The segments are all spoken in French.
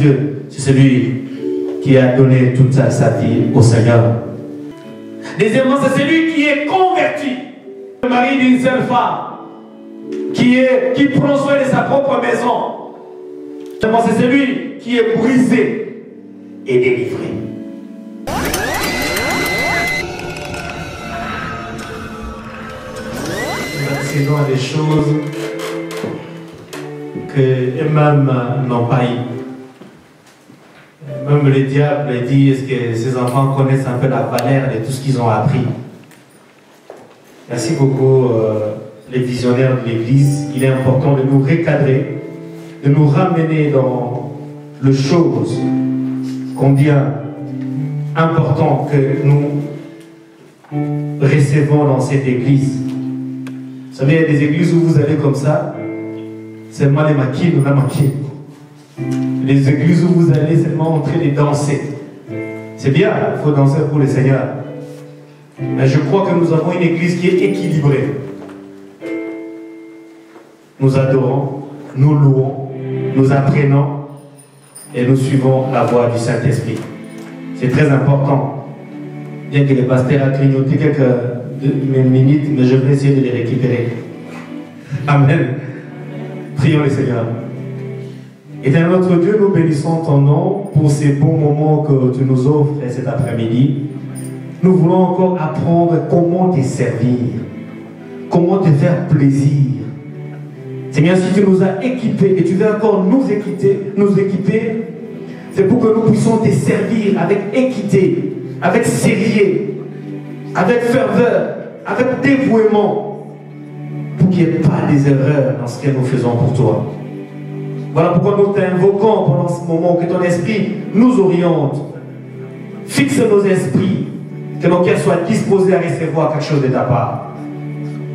Dieu, c'est celui qui a donné toute sa vie au Seigneur. Deuxièmement, c'est celui qui est converti. Le mari d'une seule femme, qui prend soin de sa propre maison. C'est celui qui est brisé et délivré. Accédons à des choses qu'eux-mêmes n'ont pas eu. Même le diable dit, est-ce que ces enfants connaissent un peu la valeur de tout ce qu'ils ont appris? Merci beaucoup les visionnaires de l'Église. Il est important de nous recadrer, de nous ramener dans les choses combien important que nous recevons dans cette Église. Vous savez, il y a des églises où vous allez comme ça, seulement les maquilles, on a maquillé. Les églises où vous allez seulement en train de danser. C'est bien, il faut danser pour le Seigneur. Mais je crois que nous avons une église qui est équilibrée. Nous adorons, nous louons, nous apprenons et nous suivons la voie du Saint-Esprit. C'est très important. Bien que le pasteur a clignoté quelques minutes, mais je vais essayer de les récupérer. Amen. Prions le Seigneur. Éternel notre Dieu, nous bénissons ton nom pour ces bons moments que tu nous offres cet après-midi. Nous voulons encore apprendre comment te servir, comment te faire plaisir. Seigneur, si tu nous as équipés et tu veux encore nous équiper, c'est pour que nous puissions te servir avec équité, avec sérieux, avec ferveur, avec dévouement, pour qu'il n'y ait pas des erreurs dans ce que nous faisons pour toi. Voilà pourquoi nous t'invoquons pendant ce moment, que ton esprit nous oriente, fixe nos esprits, que nos cœurs soient disposés à recevoir quelque chose de ta part.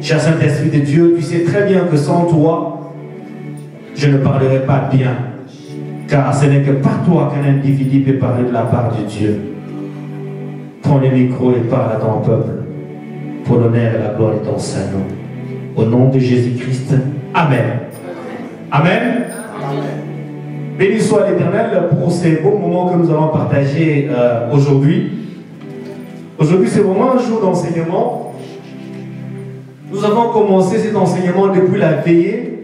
Cher Saint-Esprit de Dieu, tu sais très bien que sans toi, je ne parlerai pas bien, car ce n'est que par toi qu'un individu peut parler de la part de Dieu. Prends le micro et parle à ton peuple, pour l'honneur et la gloire de ton Saint-Nom. Au nom de Jésus-Christ, Amen. Amen. Béni soit l'Éternel pour ces beaux moments que nous allons partager aujourd'hui. Aujourd'hui, c'est vraiment un jour d'enseignement. Nous avons commencé cet enseignement depuis la veillée,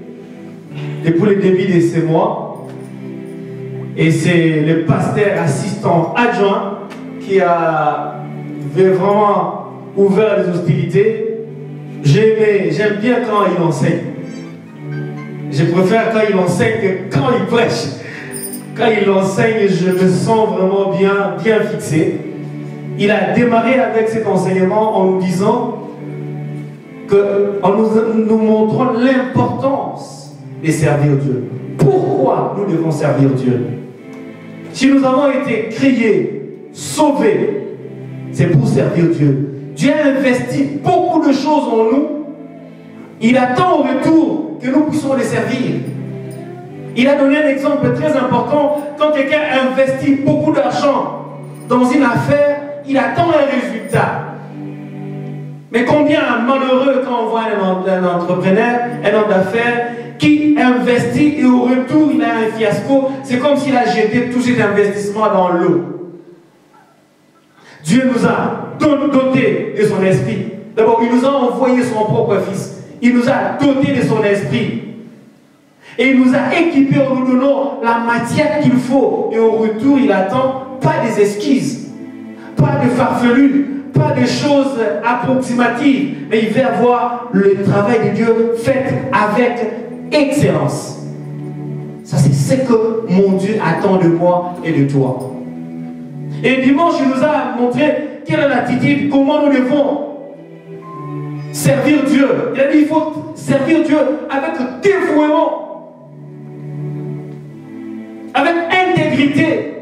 depuis le début de ce mois. Et c'est le pasteur assistant adjoint qui a vraiment ouvert les hostilités. J'aime bien quand il enseigne. Je préfère quand il enseigne que quand il prêche. Quand il enseigne, je me sens vraiment bien fixé. Il a démarré avec cet enseignement en nous disant en nous montrant l'importance de servir Dieu. Pourquoi nous devons servir Dieu? Si nous avons été créés, sauvés, c'est pour servir Dieu. Dieu a investi beaucoup de choses en nous. Il attend au retour que nous puissions les servir. Il a donné un exemple très important. Quand quelqu'un investit beaucoup d'argent dans une affaire, il attend un résultat. Mais combien malheureux quand on voit un entrepreneur, un homme d'affaires qui investit et au retour il a un fiasco. C'est comme s'il a jeté tout cet investissement dans l'eau. Dieu nous a dotés de son esprit. D'abord, il nous a envoyé son propre fils. Il nous a dotés de son esprit. Et il nous a équipés en nous donnant la matière qu'il faut. Et au retour, il attend pas des esquisses, pas de farfelus, pas de choses approximatives. Mais il veut avoir le travail de Dieu fait avec excellence. Ça, c'est ce que mon Dieu attend de moi et de toi. Et dimanche, il nous a montré quelle est l'attitude, comment nous devons servir Dieu. Il a dit qu'il faut servir Dieu avec dévouement, avec intégrité,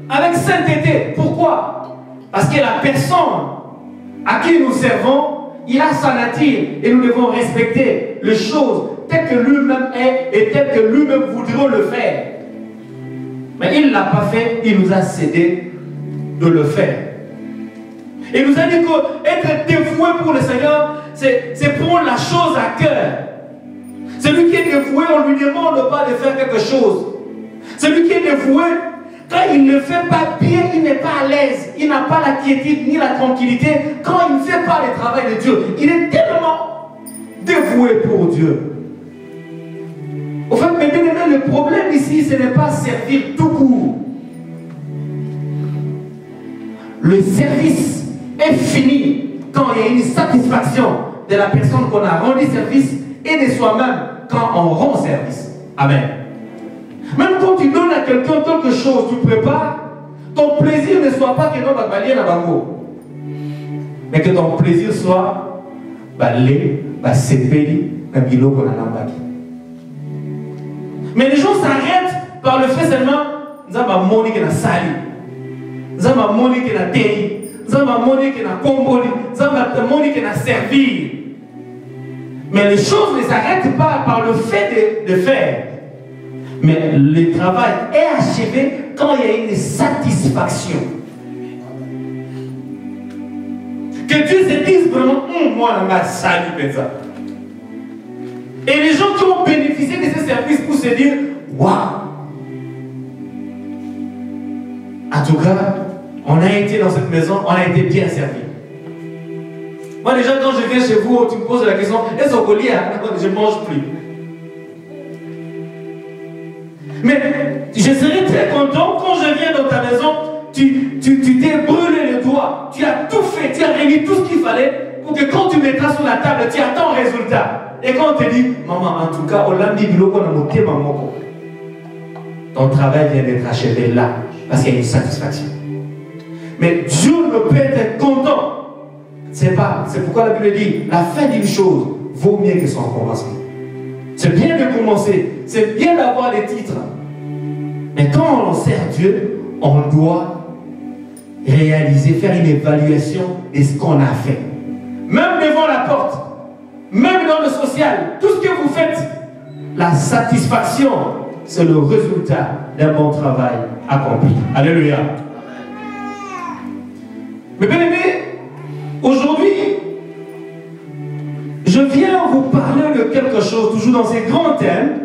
avec sainteté. Pourquoi? Parce que la personne à qui nous servons, il a sa nature et nous devons respecter les choses telles que lui-même est et telles que lui-même voudrait le faire. Mais il ne l'a pas fait, il nous a cédé de le faire. Il nous a dit qu'être dévoué pour le Seigneur, c'est prendre la chose à cœur. Celui qui est dévoué, on ne lui demande pas de faire quelque chose. Celui qui est dévoué, Quand il ne le fait pas bien, il n'est pas à l'aise. Il n'a pas la quiétude ni la tranquillité. Quand il ne fait pas le travail de Dieu, il est tellement dévoué pour Dieu. Au fait, mes bien-aimés, le problème ici, ce n'est pas servir tout court. Le service est fini quand il y a une satisfaction de la personne qu'on a rendu service et de soi-même quand on rend service. Amen. Même quand tu donnes à quelqu'un quelque chose, tu prépares, ton plaisir ne soit pas que non, mais que ton plaisir soit mais les gens s'arrêtent par le fait seulement servir. Mais les choses ne s'arrêtent pas par le fait de faire. Mais le travail est achevé quand il y a une satisfaction. Que Dieu se dise vraiment, moi, on m'a salué ça. Et les gens qui ont bénéficié de ces services pour se dire, waouh! En tout cas, on a été dans cette maison, on a été bien servi. Moi, déjà, quand je viens chez vous, tu me poses la question, est-ce qu'on lit? Je ne mange plus. Mais je serais très content quand je viens dans ta maison, tu t'es brûlé les doigts, tu as tout fait, tu as réuni tout ce qu'il fallait pour que quand tu mettras sur la table, tu attends le résultat. Et quand on te dit, maman, en tout cas, ton travail vient d'être achevé là, parce qu'il y a une satisfaction. Mais Dieu ne peut être content. C'est pourquoi la Bible dit, la fin d'une chose vaut mieux que son commencement. C'est bien de commencer, c'est bien d'avoir des titres. Mais quand on sert Dieu, on doit réaliser, faire une évaluation de ce qu'on a fait. Même devant la porte, même dans le social, tout ce que vous faites, la satisfaction, c'est le résultat d'un bon travail accompli. Alléluia. Mais bien aimés, aujourd'hui, je viens vous parler de quelque chose, toujours dans ces grands thèmes.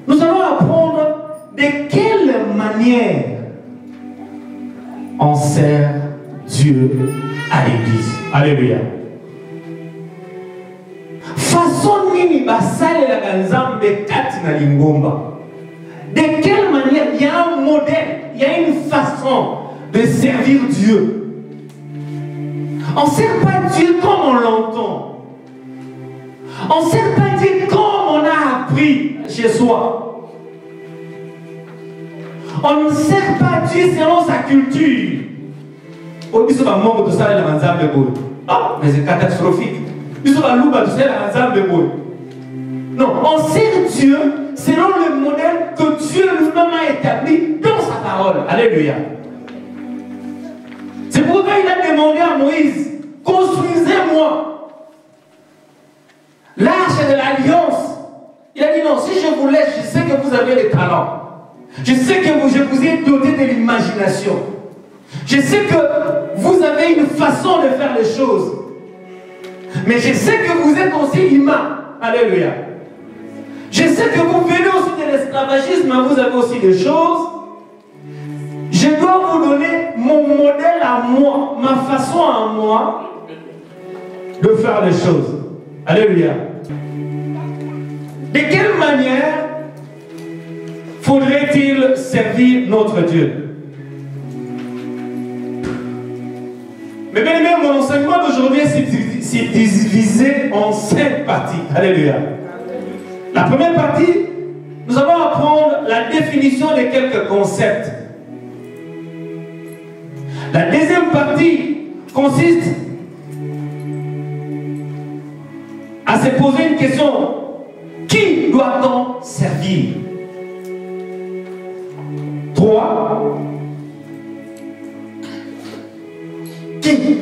Nous allons apprendre de quelle manière on sert Dieu à l'église. Alléluia. Façon nini basale la ganzambe katina lingomba. De quelle manière il y a un modèle, il y a une façon de servir Dieu. On ne sert pas Dieu comme on l'entend. On ne sert pas Dieu comme on a appris chez soi. On ne sert pas Dieu selon sa culture. Oh, mais c'est catastrophique. Non, on sert Dieu selon le modèle que Dieu lui-même a établi dans sa parole. Alléluia. C'est pourquoi il a demandé à Moïse, construisez-moi l'arche de l'alliance. Il a dit non, si je vous laisse, je sais que vous avez les talents. Je sais que je vous ai doté de l'imagination. Je sais que vous avez une façon de faire les choses. Mais je sais que vous êtes aussi humain. Alléluia. Je sais que vous venez aussi de l'esclavagisme, mais vous avez aussi des choses. Je dois vous donner mon modèle à moi, ma façon à moi de faire les choses. Alléluia. De quelle manière faudrait-il servir notre Dieu? Mais bien aimé, mon enseignement d'aujourd'hui c'est divisé en 5 parties. Alléluia. La première partie, nous allons apprendre la définition de quelques concepts. La deuxième partie consiste à se poser une question. Qui doit-on servir? 3. Qui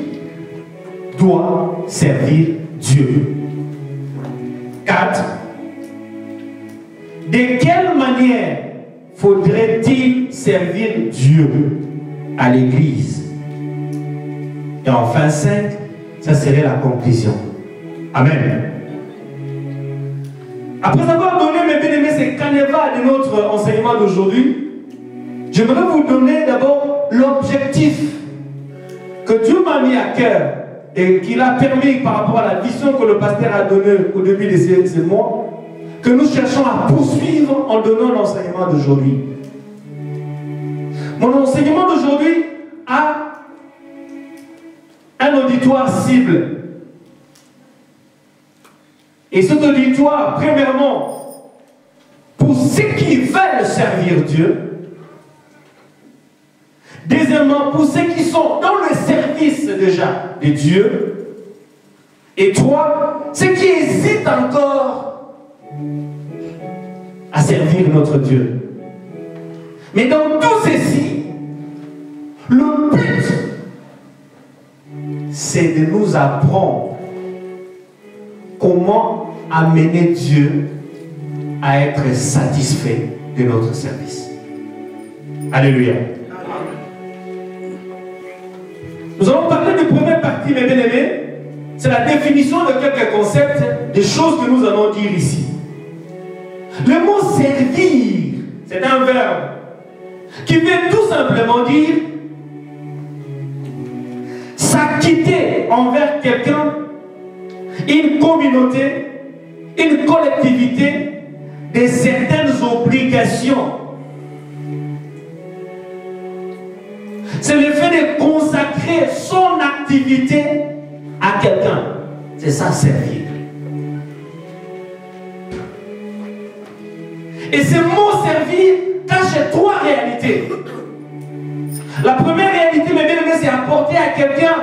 doit servir Dieu? 4. De quelle manière faudrait-il servir Dieu à l'église? Et enfin 5, ça serait la conclusion. Amen. Après avoir donné, mes bien-aimés, ces canevas de notre enseignement d'aujourd'hui, J'aimerais vous donner d'abord l'objectif que Dieu m'a mis à cœur et qu'il a permis par rapport à la vision que le pasteur a donnée au début de ces mois, que nous cherchons à poursuivre en donnant l'enseignement d'aujourd'hui. Mon enseignement d'aujourd'hui a un auditoire cible. Et cet auditoire, premièrement, pour ceux qui veulent servir Dieu. Deuxièmement, pour ceux qui sont dans le service déjà de Dieu. Et trois, ceux qui hésitent encore à servir notre Dieu. Mais dans tout ceci, le but, c'est de nous apprendre comment amener Dieu à être satisfait de notre service. Alléluia. Nous allons parler de première partie, mes bien-aimés. C'est la définition de quelques concepts, des choses que nous allons dire ici. Le mot servir, c'est un verbe qui veut tout simplement dire s'acquitter envers quelqu'un, une communauté, une collectivité, de certaines obligations. C'est le fait de consacrer son activité à quelqu'un. C'est ça, servir. Et ce mot servir cache trois réalités. La première réalité, mes bien-aimés, c'est apporter à quelqu'un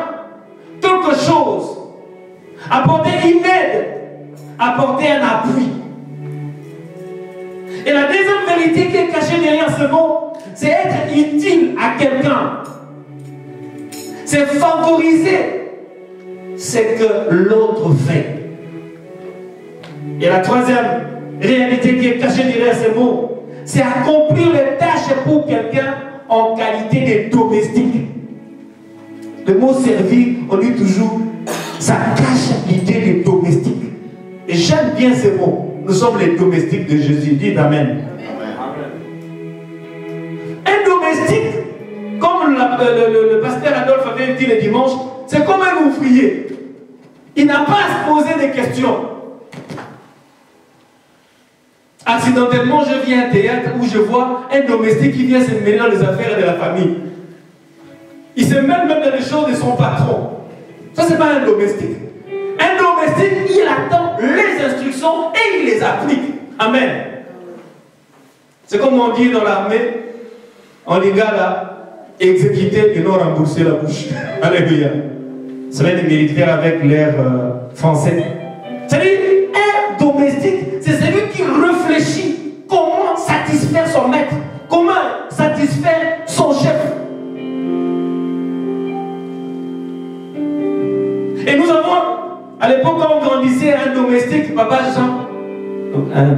quelque chose. Apporter une aide. Apporter un appui. Et la deuxième vérité qui est cachée derrière ce mot, c'est être utile à quelqu'un. C'est favoriser ce que l'autre fait. Et la troisième réalité qui est cachée derrière ce mot, c'est accomplir les tâches pour quelqu'un en qualité de domestique. Le mot servir, on dit toujours, ça cache l'idée de domestique. Et j'aime bien ce mot. Nous sommes les domestiques de Jésus. Dites Amen. Un domestique, comme le pasteur Adolphe avait dit le dimanche, c'est comme un ouvrier. Il n'a pas à se poser des questions. Accidentellement, je viens à un théâtre où je vois un domestique qui vient se mêler dans les affaires de la famille. Il se mêle même dans les choses de son patron. Ça, c'est pas un domestique. Un domestique, il attend les instructions et il les applique. Amen. C'est comme on dit dans l'armée, on les gars là, exécuter et non rembourser la bouche. Alléluia. C'est les militaires avec l'air français. C'est-à-dire, un domestique, c'est celui qui réfléchit comment satisfaire son maître, comment satisfaire son chef. Et nous avons, à l'époque, quand on grandissait, un domestique, Papa Jean,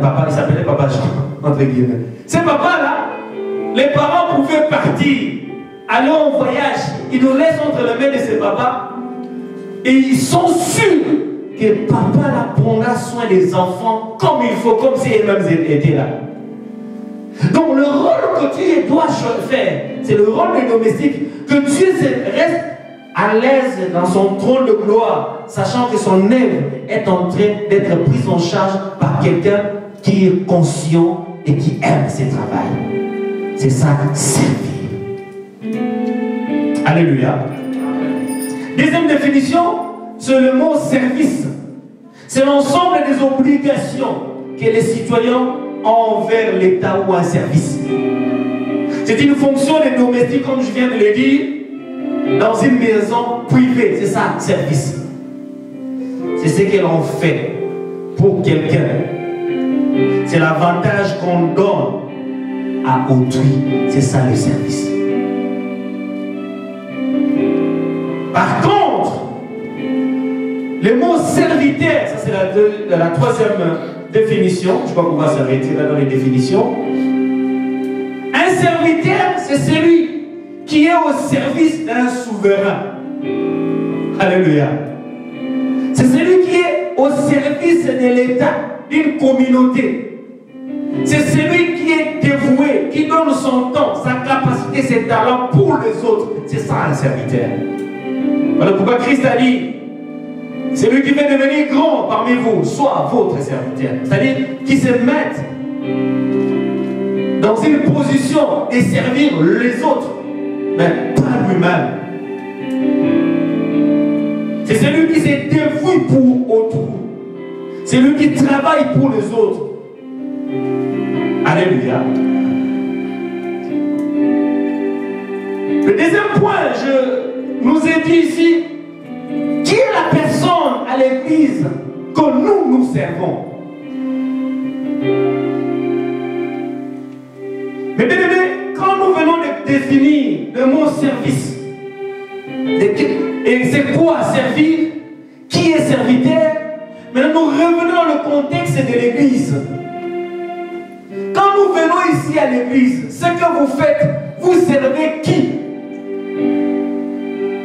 papa, il s'appelait Papa Jean, entre guillemets. Ce papa-là, les parents pouvaient partir, aller en voyage, ils nous laissent entre les mains de ses papas, et ils sont sûrs que papa là prendra soin des enfants comme il faut, comme si eux-mêmes étaient là. Donc le rôle que Dieu doit faire, c'est le rôle du domestique, que Dieu reste à l'aise dans son trône de gloire, sachant que son œuvre est en train d'être prise en charge par quelqu'un qui est conscient et qui aime ses travail. C'est ça, servir. Alléluia. Deuxième définition, c'est le mot service. C'est l'ensemble des obligations que les citoyens ont envers l'État ou un service. C'est une fonction des domestiques, comme je viens de le dire, dans une maison privée. C'est ça, service. C'est ce qu'elles ont fait pour quelqu'un. C'est l'avantage qu'on donne à autrui. C'est ça le service. Par contre, le mot serviteur, ça c'est la troisième définition. Je crois qu'on va s'arrêter là dans les définitions. Un serviteur, c'est celui qui est au service d'un souverain. Alléluia. C'est celui qui est au service de l'État, d'une communauté. C'est celui qui est dévoué, qui donne son temps, sa capacité capacités, ses talents pour les autres. C'est ça un serviteur. Voilà pourquoi Christ a dit, c'est lui qui veut devenir grand parmi vous, soit votre serviteur. C'est-à-dire qui se mette dans une position de servir les autres, mais pas lui-même. C'est celui qui se dévoué pour autrui. C'est lui qui travaille pour les autres. Alléluia. Le deuxième point, je nous ai dit ici, qui est la personne à l'église que nous servons? Mais bien aimé, quand nous venons de définir le mot service, et c'est quoi servir? Qui est serviteur? Maintenant, nous revenons dans le contexte de l'église. Quand nous venons ici à l'église, ce que vous faites, vous servez qui?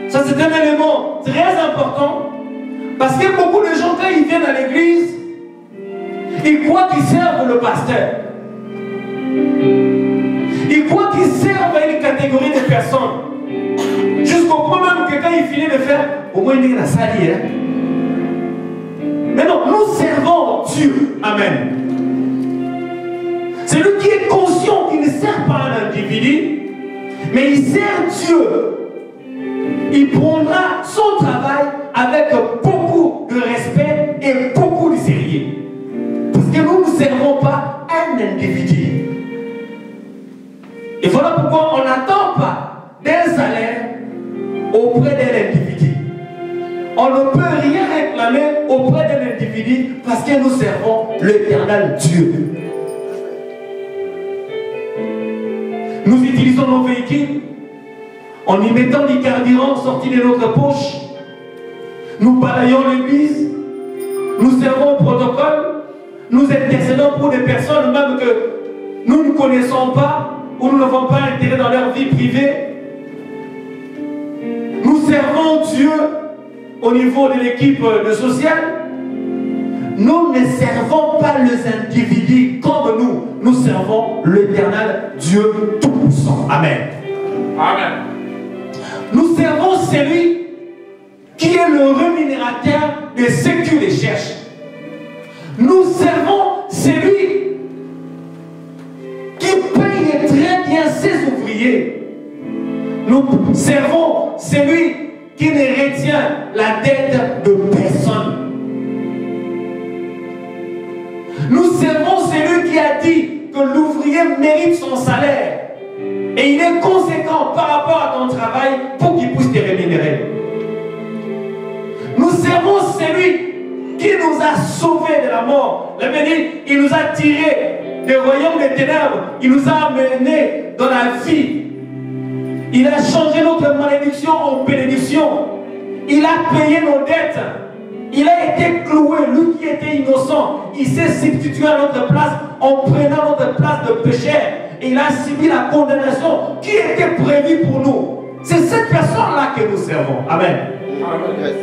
Ça, c'est un élément très important. Parce que beaucoup de gens, quand ils viennent à l'église, ils croient qu'ils servent le pasteur. Ils croient qu'ils servent à une catégorie de personnes. Jusqu'au point même que quand il finit de faire, au moins il est dans la salle. Mais non, nous servons Dieu. Amen. C'est lui qui est conscient qu'il ne sert pas un individu, mais il sert Dieu. Il prendra son travail avec beaucoup de respect et beaucoup de sérieux. Parce que nous ne servons pas un individu. Et voilà pourquoi on n'attend pas d'un salaire auprès d'un individu. On ne peut rien réclamer auprès d'un individu parce que nous servons l'éternel Dieu. Nous utilisons nos véhicules en y mettant du carburant sorti de notre poche. Nous balayons l'église. Nous servons au protocole. Nous intercédons pour des personnes même que nous ne connaissons pas ou nous n'avons pas intérêt dans leur vie privée. Nous servons Dieu au niveau de l'équipe de social. Nous ne servons pas les individus comme nous. Nous servons l'éternel Dieu Tout-Puissant. Amen. Amen. Nous servons celui qui est le rémunérateur de ceux qui les cherchent. Nous servons celui qui paye très bien ses ouvriers. Nous servons celui qui ne retient la dette de personne. Nous servons celui qui a dit que l'ouvrier mérite son salaire. Et il est conséquent par rapport à ton travail pour qu'il puisse te rémunérer. Nous servons celui qui nous a sauvés de la mort. La Bible dit, il nous a tirés du royaume des ténèbres. Il nous a amenés dans la vie. Il a changé notre malédiction en bénédiction. Il a payé nos dettes. Il a été cloué, lui qui était innocent. Il s'est substitué à notre place en prenant notre place de pécheur. Et il a subi la condamnation qui était prévue pour nous. C'est cette personne-là que nous servons. Amen. Amen.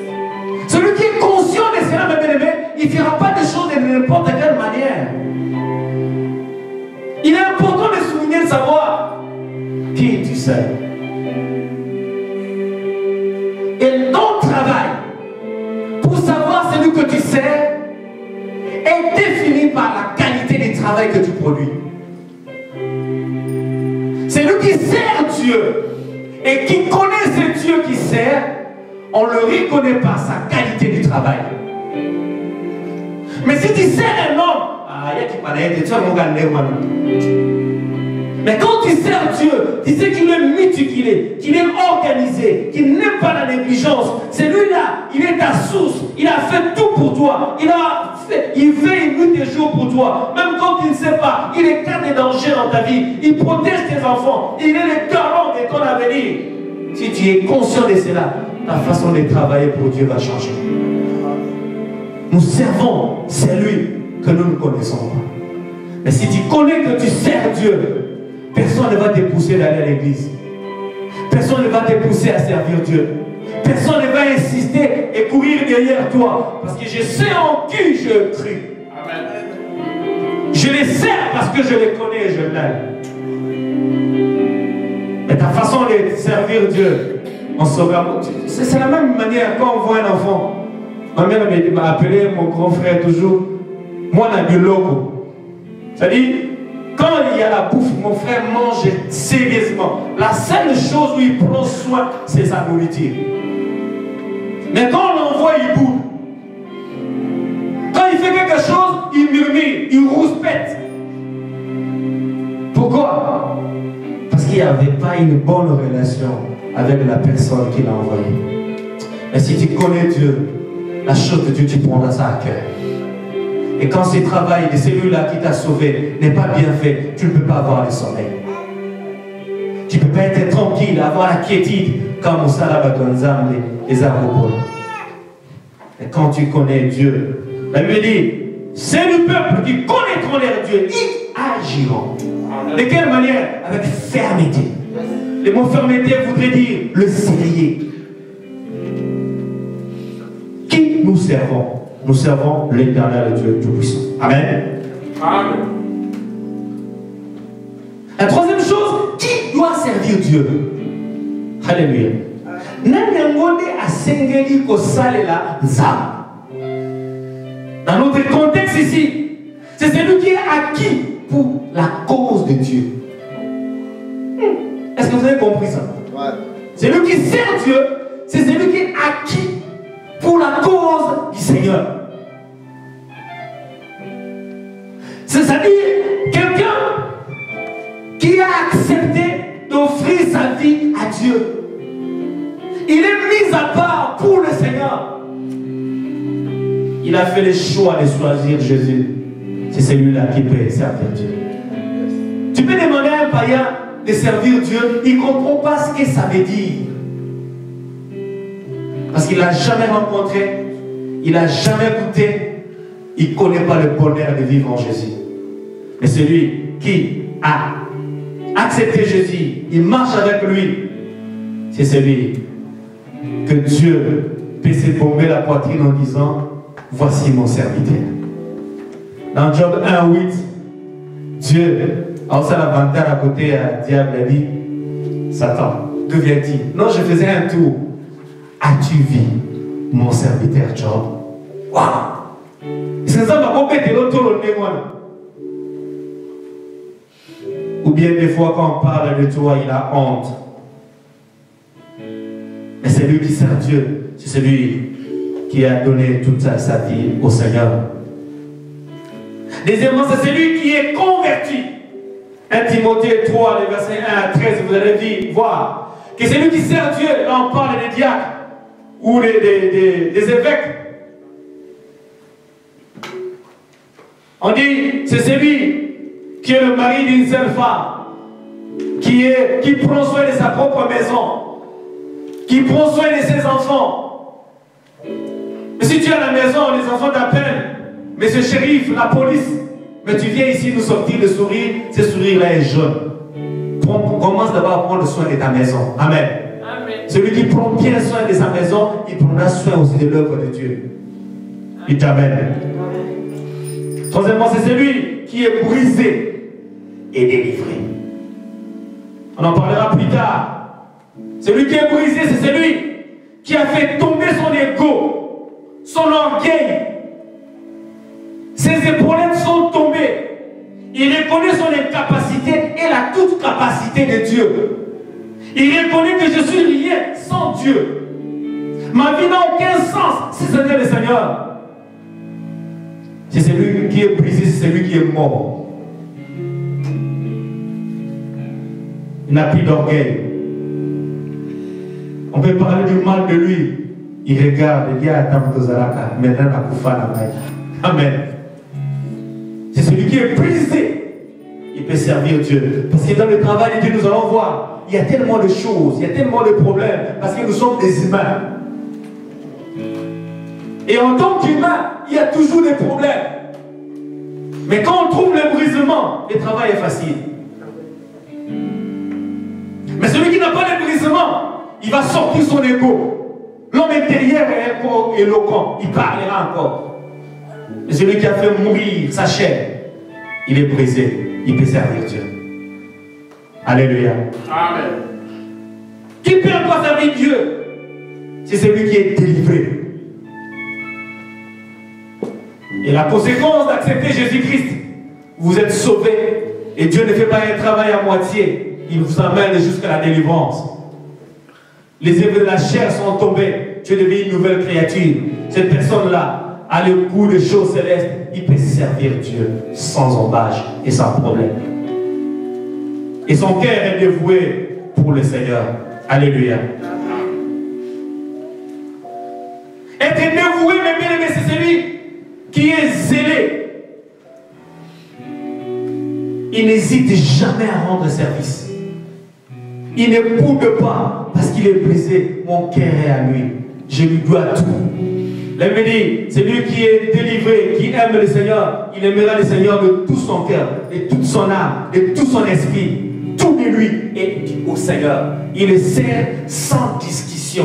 Celui qui est conscient de cela, mes bien-aimés, il ne fera pas des choses de n'importe quelle manière. Il est important de souligner, de savoir qui tu sers. Et ton travail, pour savoir celui que tu sers, est défini par la qualité du travail que tu produis. C'est lui qui sert Dieu et qui connaît ce Dieu qui sert, on le reconnaît par sa qualité du travail. Mais si tu sers un homme, mais quand tu sers Dieu, tu sais qu'il est méticuleux, qu'il est organisé, qu'il n'est pas la négligence. Celui-là, il est ta source. Il a fait tout pour toi. Il veille nuit et jour pour toi. Même quand il ne sait pas, il écarte des dangers dans ta vie. Il protège tes enfants. Il est le garant de ton avenir. Si tu es conscient de cela, ta façon de travailler pour Dieu va changer. Nous servons celui que nous ne connaissons pas. Mais si tu connais que tu sers Dieu, personne ne va te pousser d'aller à l'église. Personne ne va te pousser à servir Dieu. Personne ne va insister et courir derrière toi. Parce que je sais en qui je crie. Amen. Je les sers parce que je les connais et je l'aime. Mais ta façon de servir Dieu, on saura. C'est la même manière quand on voit un enfant. Ma mère m'a appelé, mon grand frère toujours, moi on a du loco. C'est-à-dire, quand il y a la bouffe, mon frère mange sérieusement. La seule chose où il prend soin, c'est sa nourriture. Mais quand on l'envoie, il boude. Quand il fait quelque chose, il murmure, il rouspète. Pourquoi? Parce qu'il n'y avait pas une bonne relation avec la personne qui l'a envoyé. Mais si tu connais Dieu, la chose de Dieu, tu prendras ça à cœur. Et quand ce travail de celui-là qui t'a sauvé n'est pas bien fait, tu ne peux pas avoir le sommeil. Tu ne peux pas être tranquille, avoir la quiétude comme au Salabatonzam, les arbres. Et quand tu connais Dieu, la Bible dit, c'est le peuple qui connaîtront leur Dieu, ils agiront. De quelle manière? Avec fermeté. Le mot fermeté voudrait dire le sérieux. Qui nous servons? Nous servons l'Éternel Dieu Tout-Puissant. Amen. Amen. La troisième chose, qui doit servir Dieu? Alléluia. Dans notre contexte ici, c'est celui qui est acquis pour la cause de Dieu. Est-ce que vous avez compris ça? Ouais. Celui qui sert Dieu, c'est celui qui est acquis pour la cause du Seigneur. C'est-à-dire quelqu'un qui a accepté d'offrir sa vie à Dieu. Il est mis à part pour le Seigneur. Il a fait le choix de choisir Jésus. C'est celui-là qui peut servir Dieu. Tu peux demander à un païen de servir Dieu, il ne comprend pas ce que ça veut dire. Parce qu'il n'a jamais rencontré, il n'a jamais goûté, il ne connaît pas le bonheur de vivre en Jésus. Mais celui qui a accepté Jésus, il marche avec lui, c'est celui que Dieu peut se bomber la poitrine en disant, voici mon serviteur. Dans Job 1:8, Dieu a aussi l'avantage à côté à diable a dit, Satan, d'où viens-tu? Non, je faisais un tour. As-tu vu mon serviteur Job? Waouh! C'est ça, ma copine est l'autre ou bien des fois quand on parle de toi, il a honte. Mais c'est lui qui sert Dieu. C'est celui qui a donné toute sa vie au Seigneur. Deuxièmement, c'est celui qui est converti. 1 Timothée 3, les versets 1 à 13, vous allez voir que c'est lui qui sert Dieu. Là, on parle des diacres ou des évêques. On dit, c'est celui qui est le mari d'une seule femme, qui prend soin de sa propre maison, qui prend soin de ses enfants. Mais si tu es à la maison, les enfants t'appellent, monsieur shérif, la police, mais tu viens ici nous sortir le sourire, ce sourire-là est jaune. Commence d'abord à prendre soin de ta maison. Amen. Amen. Celui qui prend bien soin de sa maison, il prendra soin aussi de l'œuvre de Dieu. Il t'amène. Troisièmement, c'est celui qui est brisé et délivré. On en parlera plus tard. Celui qui est brisé, c'est celui qui a fait tomber son ego, son orgueil. Ses épaulettes sont tombées. Il reconnaît son incapacité et la toute capacité de Dieu. Il reconnaît que je suis rien sans Dieu. Ma vie n'a aucun sens si ce n'est le Seigneur. C'est celui qui est brisé, c'est celui qui est mort. Il n'a plus d'orgueil. On peut parler du mal de lui. Il regarde, il dit à Tamtozalaka, maintenant à Koufana. Amen. C'est celui qui est brisé. Il peut servir Dieu. Parce que dans le travail de Dieu, nous allons voir, il y a tellement de choses, il y a tellement de problèmes, parce que nous sommes des humains. Et en tant qu'humain, il y a toujours des problèmes. Mais quand on trouve le brisement, le travail est facile. Mais celui qui n'a pas de brisement, il va sortir son ego. L'homme intérieur est encore éloquent, il parlera encore. Mais celui qui a fait mourir sa chair, il est brisé, il peut servir Dieu. Alléluia. Amen. Qui peut encore servir Dieu? C'est celui qui est délivré. Et la conséquence d'accepter Jésus-Christ, vous êtes sauvés. Et Dieu ne fait pas un travail à moitié. Il vous amène jusqu'à la délivrance. Les œuvres de la chair sont tombées. Tu es devenu une nouvelle créature. Cette personne-là a le goût des choses célestes. Il peut servir Dieu sans embâche et sans problème. Et son cœur est dévoué pour le Seigneur. Alléluia. Être dévoué, mes bien-aimés, c'est celui qui est zélé. Il n'hésite jamais à rendre service. Il ne boude pas parce qu'il est brisé. Mon cœur est à lui. Je lui dois tout. L'homme dit, c'est lui qui est délivré, qui aime le Seigneur. Il aimera le Seigneur de tout son cœur, de toute son âme, de tout son esprit. Tout de lui est au Seigneur. Il le sert sans discussion.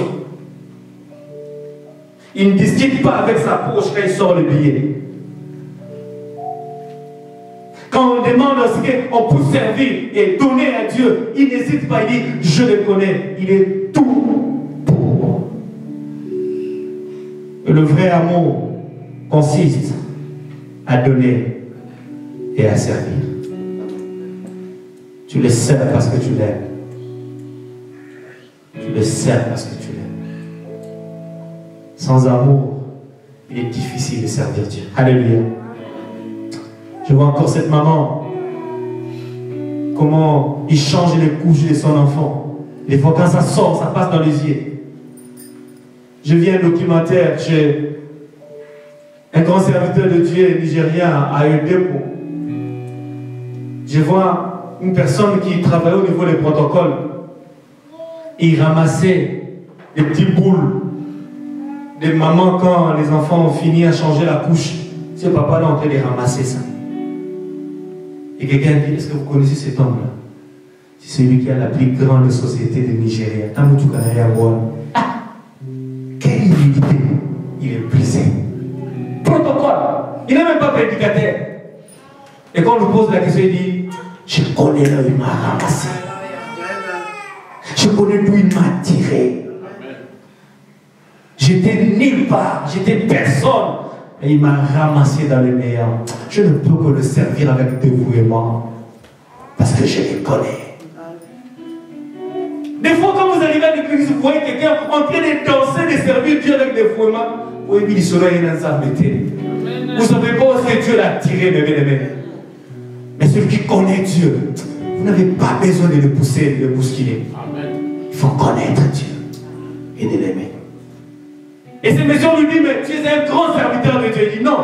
Il ne discute pas avec sa poche quand il sort le billet. Quand on demande à ce qu'on peut servir et donner à Dieu, il n'hésite pas, il dit, je le connais, il est tout pour moi. Et le vrai amour consiste à donner et à servir. Tu le sers parce que tu l'aimes. Tu le sers parce que tu l'aimes. Sans amour, il est difficile de servir Dieu. Alléluia. Je vois encore cette maman, comment il change les couches de son enfant. Des fois, quand ça sort, ça passe dans les yeux. Je vis un documentaire chez un grand serviteur de Dieu nigérien à Edepo. Je vois une personne qui travaillait au niveau des protocoles. Il ramassait des petits boules des mamans quand les enfants ont fini à changer la couche. Ce papa là en train de ramasser ça. Et quelqu'un dit, est-ce que vous connaissez cet homme-là? C'est celui qui a la plus grande société de Nigeria. Ah, quelle humilité! Il est brisé. Protocole. Il n'est même pas prédicateur. Et quand on lui pose la question, il dit, je connais là où il m'a ramassé. Je connais d'où il m'a tiré. J'étais nulle part, j'étais personne. Et il m'a ramassé dans le néant. Je ne peux que le servir avec dévouement. Parce que je le connais. Des fois, quand vous arrivez à l'église, vous voyez quelqu'un en train de danser, de servir Dieu avec dévouement. Oui, il sera une ensemble. Vous ne savez pas où Dieu l'a tiré, mes bien-aimés. Mais celui qui connaît Dieu, vous n'avez pas besoin de le pousser, de le bousculer. Il faut connaître Dieu et de l'aimer. Et ce monsieur lui dit, mais tu es un grand serviteur de Dieu. Il dit, non,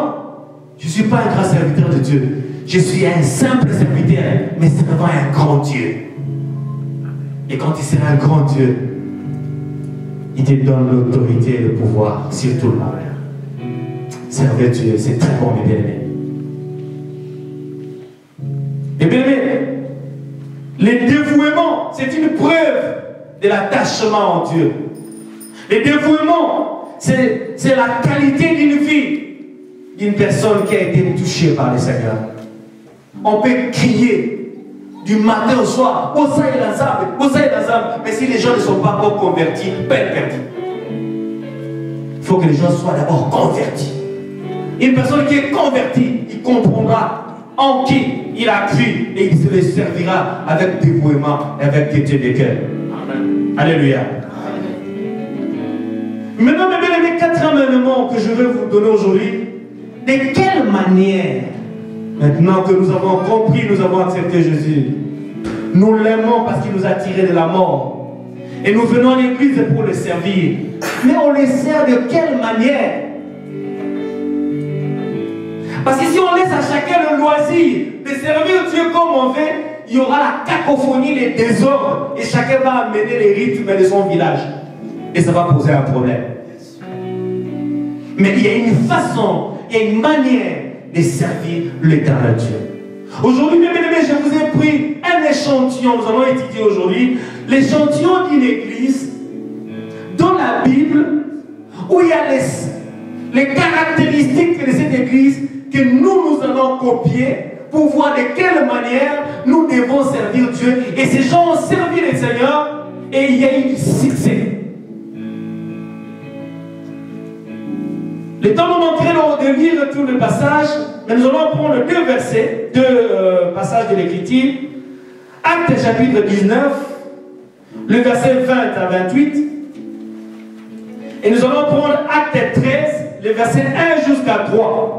je ne suis pas un grand serviteur de Dieu. Je suis un simple serviteur, mais servant un grand Dieu. Et quand il sert un grand Dieu, il te donne l'autorité et le pouvoir sur tout le monde. Servir Dieu, c'est très bon, mes bien-aimés. Et bien aimés, le dévouement, c'est une preuve de l'attachement en Dieu. Le dévouement, c'est la qualité d'une vie, d'une personne qui a été touchée par le Seigneur. On peut crier du matin au soir, oh ça est l'ensemble, mais si les gens ne sont pas encore convertis, peine perdue. Il faut que les gens soient d'abord convertis. Une personne qui est convertie, il comprendra en qui il a cru et il se le servira avec dévouement et avec gaieté de cœur. Amen. Alléluia. Maintenant, mes bien-aimés, 4 amendements que je vais vous donner aujourd'hui. De quelle manière, maintenant que nous avons compris, nous avons accepté Jésus, nous l'aimons parce qu'il nous a tirés de la mort. Et nous venons à l'église pour le servir. Mais on le sert de quelle manière? Parce que si on laisse à chacun le loisir de servir Dieu comme on veut, il y aura la cacophonie, les désordres, et chacun va amener les rythmes de son village. Et ça va poser un problème. Mais il y a une façon, il y a une manière de servir l'éternel Dieu. Aujourd'hui, mes bien-aimés, je vous ai pris un échantillon. Nous allons étudier aujourd'hui l'échantillon d'une église dans la Bible où il y a les caractéristiques de cette église que nous allons copier pour voir de quelle manière nous devons servir Dieu. Et ces gens ont servi le Seigneur et il y a eu du succès. Le temps nous montrer de lire tout le passage, mais nous allons prendre deux versets, deux passages de l'Écriture. Actes chapitre 19, le verset 20 à 28. Et nous allons prendre Actes 13, le verset 1 jusqu'à 3.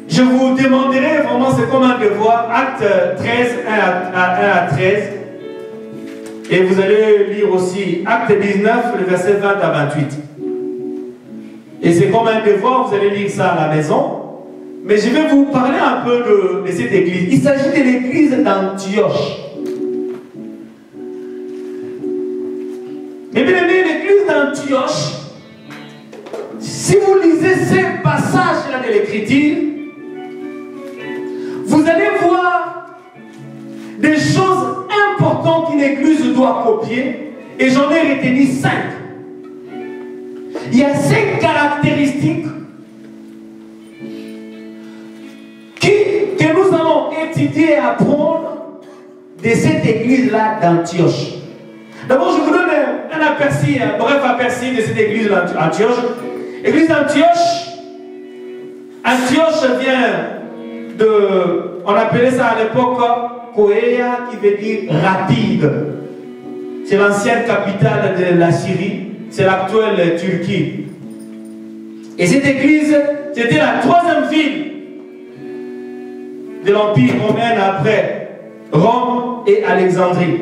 Je vous demanderai vraiment, c'est comme un devoir, Actes 13, 1 à 13. Et vous allez lire aussi Acte 19, le verset 20 à 28. Et c'est comme un devoir, vous allez lire ça à la maison. Mais je vais vous parler un peu de cette église. Il s'agit de l'église d'Antioche. Mais bien aimé, l'église d'Antioche, si vous lisez ces passages-là de l'Écriture, vous allez voir des choses importantes qu'une église doit copier, et j'en ai retenu 5. Il y a 5 caractéristiques que nous allons étudier et apprendre de cette église-là d'Antioche. D'abord, je vous donne un aperçu, un bref aperçu de cette église d'Antioche. L'église d'Antioche, Antioche vient de, on appelait ça à l'époque Koea, qui veut dire rapide. C'est l'ancienne capitale de la Syrie, c'est l'actuelle Turquie. Et cette église, c'était la 3e ville de l'Empire romain après Rome et Alexandrie.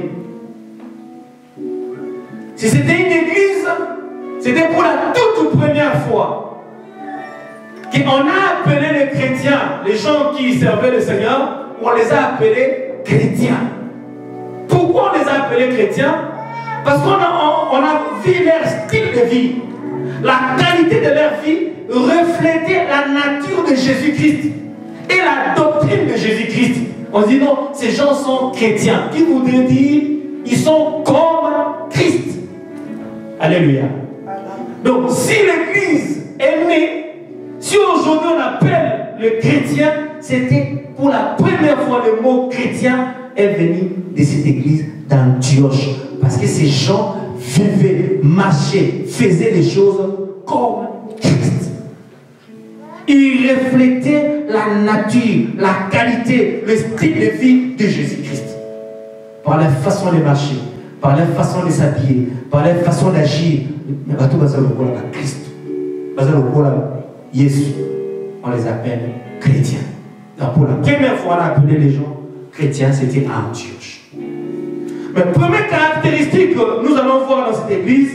Si c'était une église, c'était pour la toute première fois qu'on a appelé les chrétiens, les gens qui servaient le Seigneur, on les a appelés chrétiens. Pourquoi on les a appelés chrétiens? Parce qu'on a vu leur style de vie. La qualité de leur vie reflétait la nature de Jésus-Christ et la doctrine de Jésus-Christ. On se dit non, ces gens sont chrétiens. Qui voudrait dire ils sont comme Christ. Alléluia. Donc si l'église est née, si aujourd'hui on appelle le chrétien, c'était pour la première fois le mot chrétien est venu de cette église d'Antioche. Parce que ces gens vivaient, marchaient, faisaient les choses comme Christ. Ils reflétaient la nature, la qualité, le style de vie de Jésus-Christ. Par la façon de marcher, par la façon de s'habiller, par la façon d'agir. Mais tout le Christ. Jésus. On les appelle chrétiens. Donc pour la première fois, on a appelé les gens chrétiens, c'était Antioche. Mais la première caractéristique que nous allons voir dans cette église,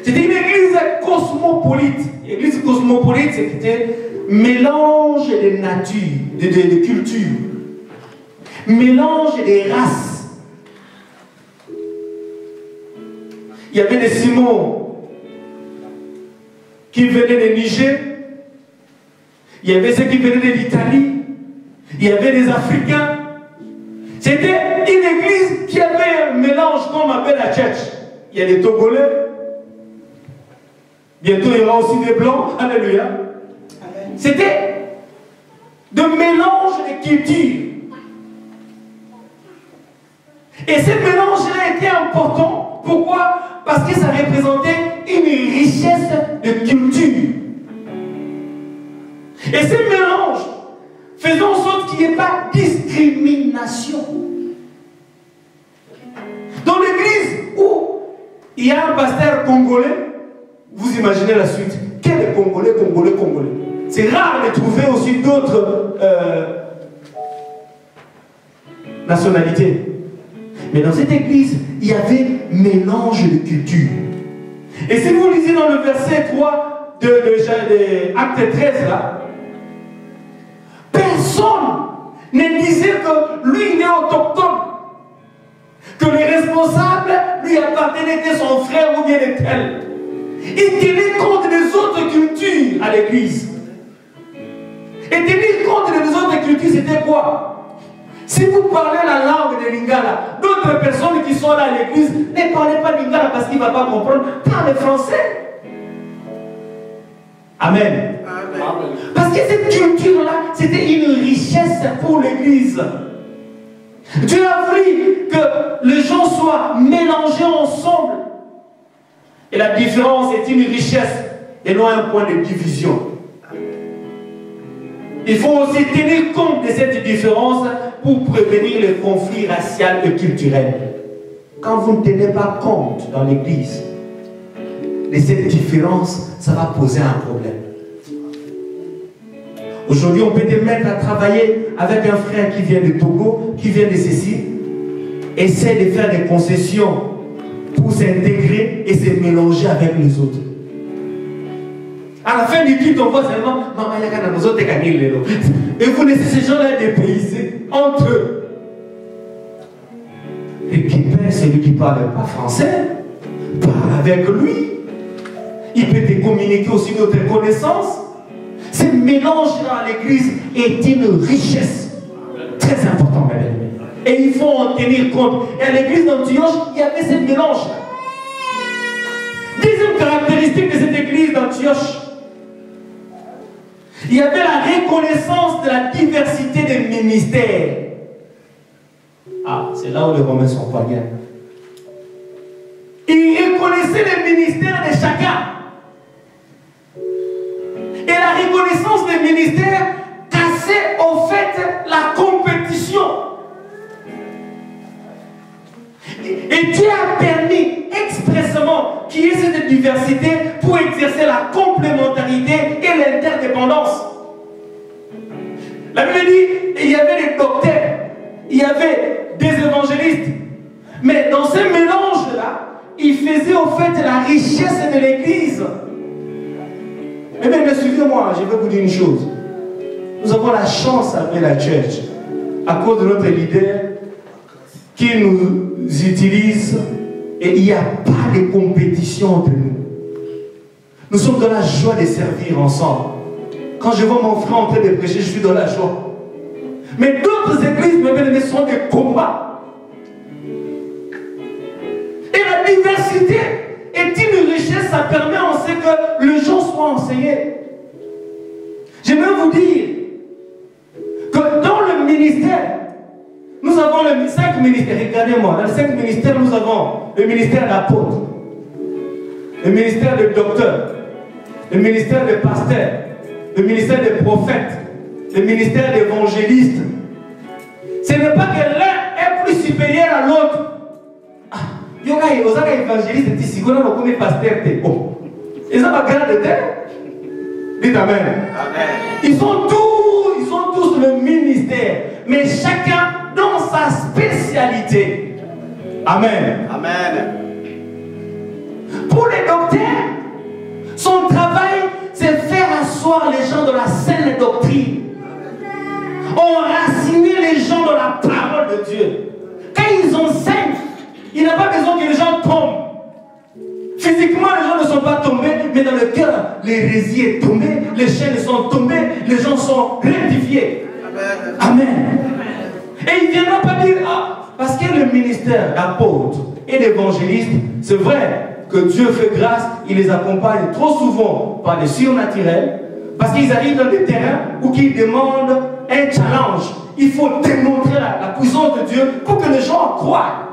c'était une église cosmopolite. L'église cosmopolite, c'était mélange de nature, de culture, mélange des races. Il y avait des Simons qui venaient de Niger, il y avait ceux qui venaient de l'Italie, il y avait des Africains. C'était une église qui avait un mélange comme à Bella Church. Il y a des Togolais, bientôt il y aura aussi des Blancs, alléluia. C'était de mélange de cultures. Et ce mélange-là était important. Pourquoi? Parce que ça représentait une richesse de culture. Et ce mélange faisait en sorte qu'il n'y ait pas de discrimination. Dans l'église où il y a un pasteur congolais, vous imaginez la suite. Quel est congolais? C'est rare de trouver aussi d'autres nationalités. Mais dans cette église, il y avait mélange de culture. Et si vous lisez dans le verset 3 de Acte 13, là, personne ne disait que lui, il est autochtone. Que les responsables lui appartenaient, que son frère ou bien les tels. Il tenait compte des autres cultures à l'église. Et tenir compte des autres cultures, c'était quoi? Si vous parlez la langue de Lingala, d'autres personnes qui sont là à l'église ne parlez pas Lingala parce qu'il ne va pas comprendre. Parlez français. Amen. Amen. Parce que cette culture-là, c'était une richesse pour l'Église. Dieu a voulu que les gens soient mélangés ensemble. Et la différence est une richesse et non un point de division. Il faut aussi tenir compte de cette différence pour prévenir les conflits raciaux et culturels. Quand vous ne tenez pas compte dans l'Église de cette différence, ça va poser un problème. Aujourd'hui, on peut te mettre à travailler avec un frère qui vient de Togo, qui vient de ceci, essaie de faire des concessions pour s'intégrer et se mélanger avec les autres. À la fin du culte, on voit seulement et vous laissez ces gens-là dépaysés entre eux. Et qui paie, celui qui ne parle pas français, parle avec lui. Il peut te communiquer aussi d'autres connaissances. Ce mélange dans l'église est une richesse très importante, mes amis. Et il faut en tenir compte. Et à l'église d'Antioche, il y avait ce mélange. Deuxième caractéristique de cette église d'Antioche, il y avait la reconnaissance de la diversité des ministères. Ah, c'est là où les Romains sont pas bien. Ils reconnaissaient les ministères de chacun. Et la reconnaissance des ministères cassait au fait la compétition. Et Dieu a permis expressément qu'il y ait cette diversité pour exercer la complémentarité et l'interdépendance. La Bible dit il y avait des docteurs, il y avait des évangélistes. Mais dans ce mélange-là, il faisait au fait la richesse de l'Église. Mais bien, suivez-moi, je vais vous dire une chose. Nous avons la chance avec la Church, à cause de notre leader, qui nous utilise, et il n'y a pas de compétition entre nous. Nous sommes dans la joie de servir ensemble. Quand je vois mon frère en train de prêcher, je suis dans la joie. Mais d'autres églises, mes bien-aimés, sont des combats. Et la diversité est une richesse, ça permet, on sait que les gens soient enseignés. J'aimerais vous dire que dans le ministère, nous avons les 5 ministères. Regardez-moi, dans les 5 ministères, nous avons le ministère d'apôtre, le ministère de docteur, le ministère de pasteur, le ministère de prophète, le ministère d'évangéliste. Ce n'est pas que l'un est plus supérieur à l'autre. Il y a des évangélistes qui sont comme pasteur. Ils ont pas grande de terre. Dites Amen. Ils ont tous le ministère, mais chacun dans sa spécialité. Amen. Amen. Pour les docteurs, son travail, c'est faire asseoir les gens dans la saine doctrine. Enraciner les gens dans la parole de Dieu. Quand ils enseignent, il n'a pas besoin que les gens tombent. Physiquement, les gens ne sont pas tombés, mais dans le cœur, l'hérésie est tombée, les chaînes sont tombées, les gens sont rectifiés. Amen. Amen. Et il ne viendra pas dire, ah, parce que le ministère d'apôtre et d'évangéliste, c'est vrai que Dieu fait grâce, il les accompagne trop souvent par des surnaturels, parce qu'ils arrivent dans des terrains où ils demandent un challenge. Il faut démontrer la puissance de Dieu pour que les gens croient.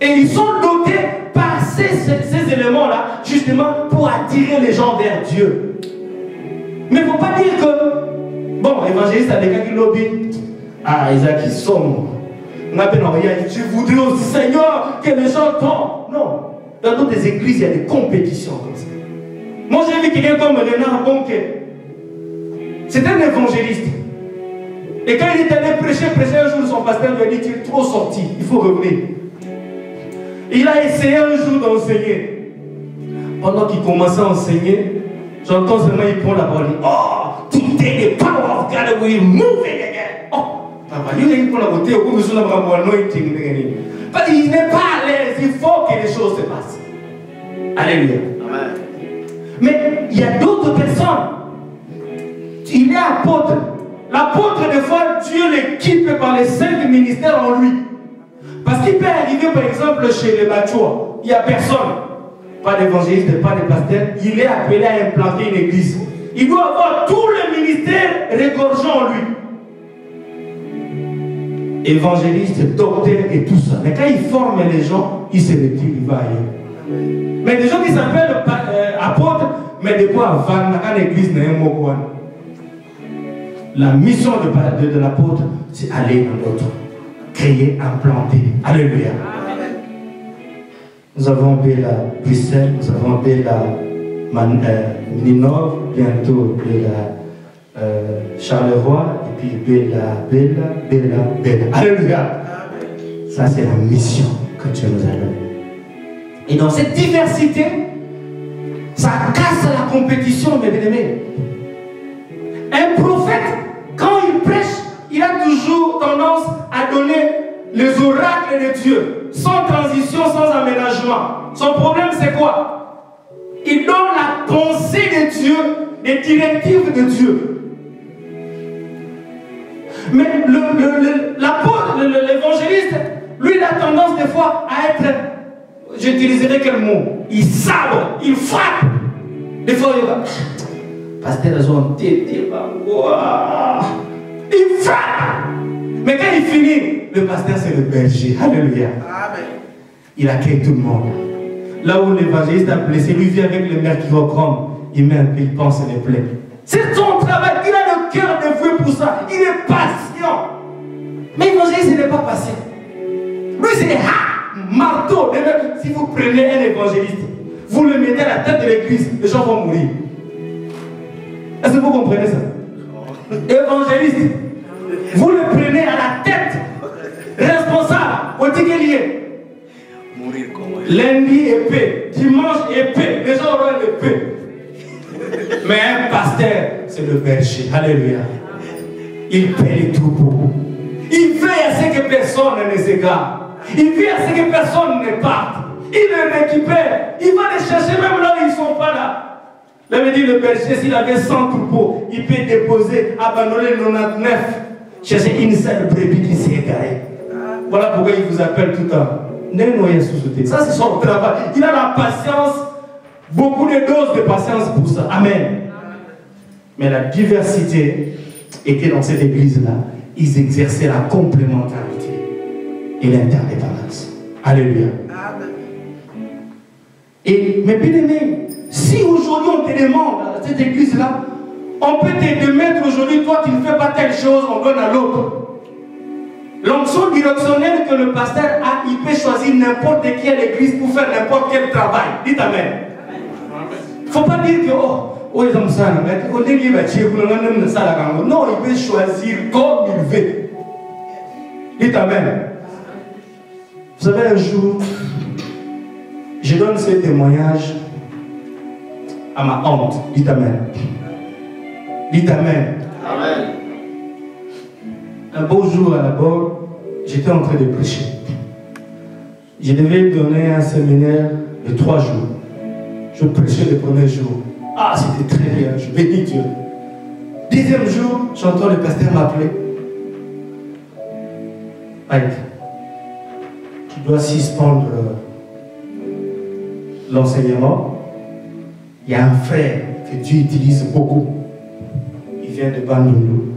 Et ils sont dotés par ces éléments-là, justement, pour attirer les gens vers Dieu. Mais il ne faut pas dire que, bon, évangéliste a des cas qui lobby. Ah, Isaac, ils sont. Je voudrais aussi, Seigneur, que les gens tombent. Non. Dans d'autres églises, il y a des compétitions comme ça. Moi, j'ai vu quelqu'un comme Renard Bonquet. C'est un évangéliste. Et quand il est allé prêcher un jour, son pasteur lui a dit, tu es trop sorti, il faut revenir. Il a essayé un jour d'enseigner. Pendant qu'il commençait à enseigner, j'entends seulement il prend la parole. Oh, today the power of God will move it again. Oh, papa, il prend la beauté, il n'est pas à l'aise, il faut que les choses se passent. Alléluia. Amen. Mais il y a d'autres personnes. Il est apôtre. L'apôtre, des fois, Dieu l'équipe par les 5 ministères en lui. Parce qu'il peut arriver, par exemple, chez les Machois, il n'y a personne. Pas d'évangéliste, pas de pasteur. Il est appelé à implanter une église. Il doit avoir tous les ministères regorgeant en lui. Évangéliste, docteur et tout ça. Mais quand il forme les gens, il se retire, il va ailleurs. Mais des gens qui s'appellent apôtres, mais des fois, avant l'église n'est un mot. La mission de l'apôtre, c'est aller dans l'autre. Créer, implanter. Alléluia. Nous avons Bella Bruxelles, nous avons Bella Ninov, bientôt Bella Charleroi, et puis Bella. Alléluia. Ça, c'est la mission que Dieu nous a donnée. Et dans cette diversité, ça casse la compétition, mes bien-aimés. Un prophète, quand il prêche, il a toujours tendance à donner les oracles de Dieu, sans transition, sans aménagement. Son problème, c'est quoi? Il donne la pensée de Dieu, les directives de Dieu. Mais l'apôtre, l'évangéliste, lui, il a tendance des fois à être, j'utiliserai quel mot? Il sabre, il frappe. Des fois, il va, pasteur, il frappe. Mais quand il finit, le pasteur c'est le berger. Alléluia. Amen. Il accueille tout le monde. Là où l'évangéliste a blessé, lui vient avec le mercurochrome. Il met un peu, il pense les plaies. C'est son travail. Il a le cœur de feu pour ça. Il est patient. Mais l'évangéliste n'est pas patient. Lui c'est marteau. Si vous prenez un évangéliste, vous le mettez à la tête de l'église, les gens vont mourir. Est-ce que vous comprenez ça? Évangéliste, vous le prenez à la tête, responsable, au lié. Lundi épée, dimanche épée, les gens auront l'épée. Mais un pasteur, c'est le berger. Alléluia. Il paie les troupeaux. Il veille à ce que personne ne s'égare. Il veille à ce que personne ne parte. Il les récupère. Il va les chercher même là où ils ne sont pas là. Là, me dit le berger, s'il avait 100 troupeaux, il peut déposer, abandonner 99, chercher une seule brebis qui s'est égarée. Voilà pourquoi il vous appelle tout le temps. Ça, c'est son travail. Il a la patience, beaucoup de doses de patience pour ça. Amen. Mais la diversité était dans cette église-là. Ils exerçaient la complémentarité et l'interdépendance. Alléluia. Et mes bien-aimés, si aujourd'hui on te demande à cette église-là, on peut te mettre aujourd'hui, toi tu ne fais pas telle chose, on donne à l'autre. L'onction directionnelle que le pasteur a, il peut choisir n'importe qui à l'église pour faire n'importe quel travail. Dites Amen. Il ne faut pas dire que, oh, ils ont ça, non, il peut choisir comme il veut. Dites Amen. Vous savez, un jour, je donne ce témoignage à ma honte. Dites Amen. Dites Amen. Amen. Un beau jour à la borne, j'étais en train de prêcher. Je devais donner un séminaire de 3 jours. Je prêchais le premier jour. Ah, c'était très bien, je bénis Dieu. Deuxième jour, j'entends le pasteur m'appeler. Mike, tu dois suspendre l'enseignement. Il y a un frère que Dieu utilise beaucoup. Il vient de Bandundu.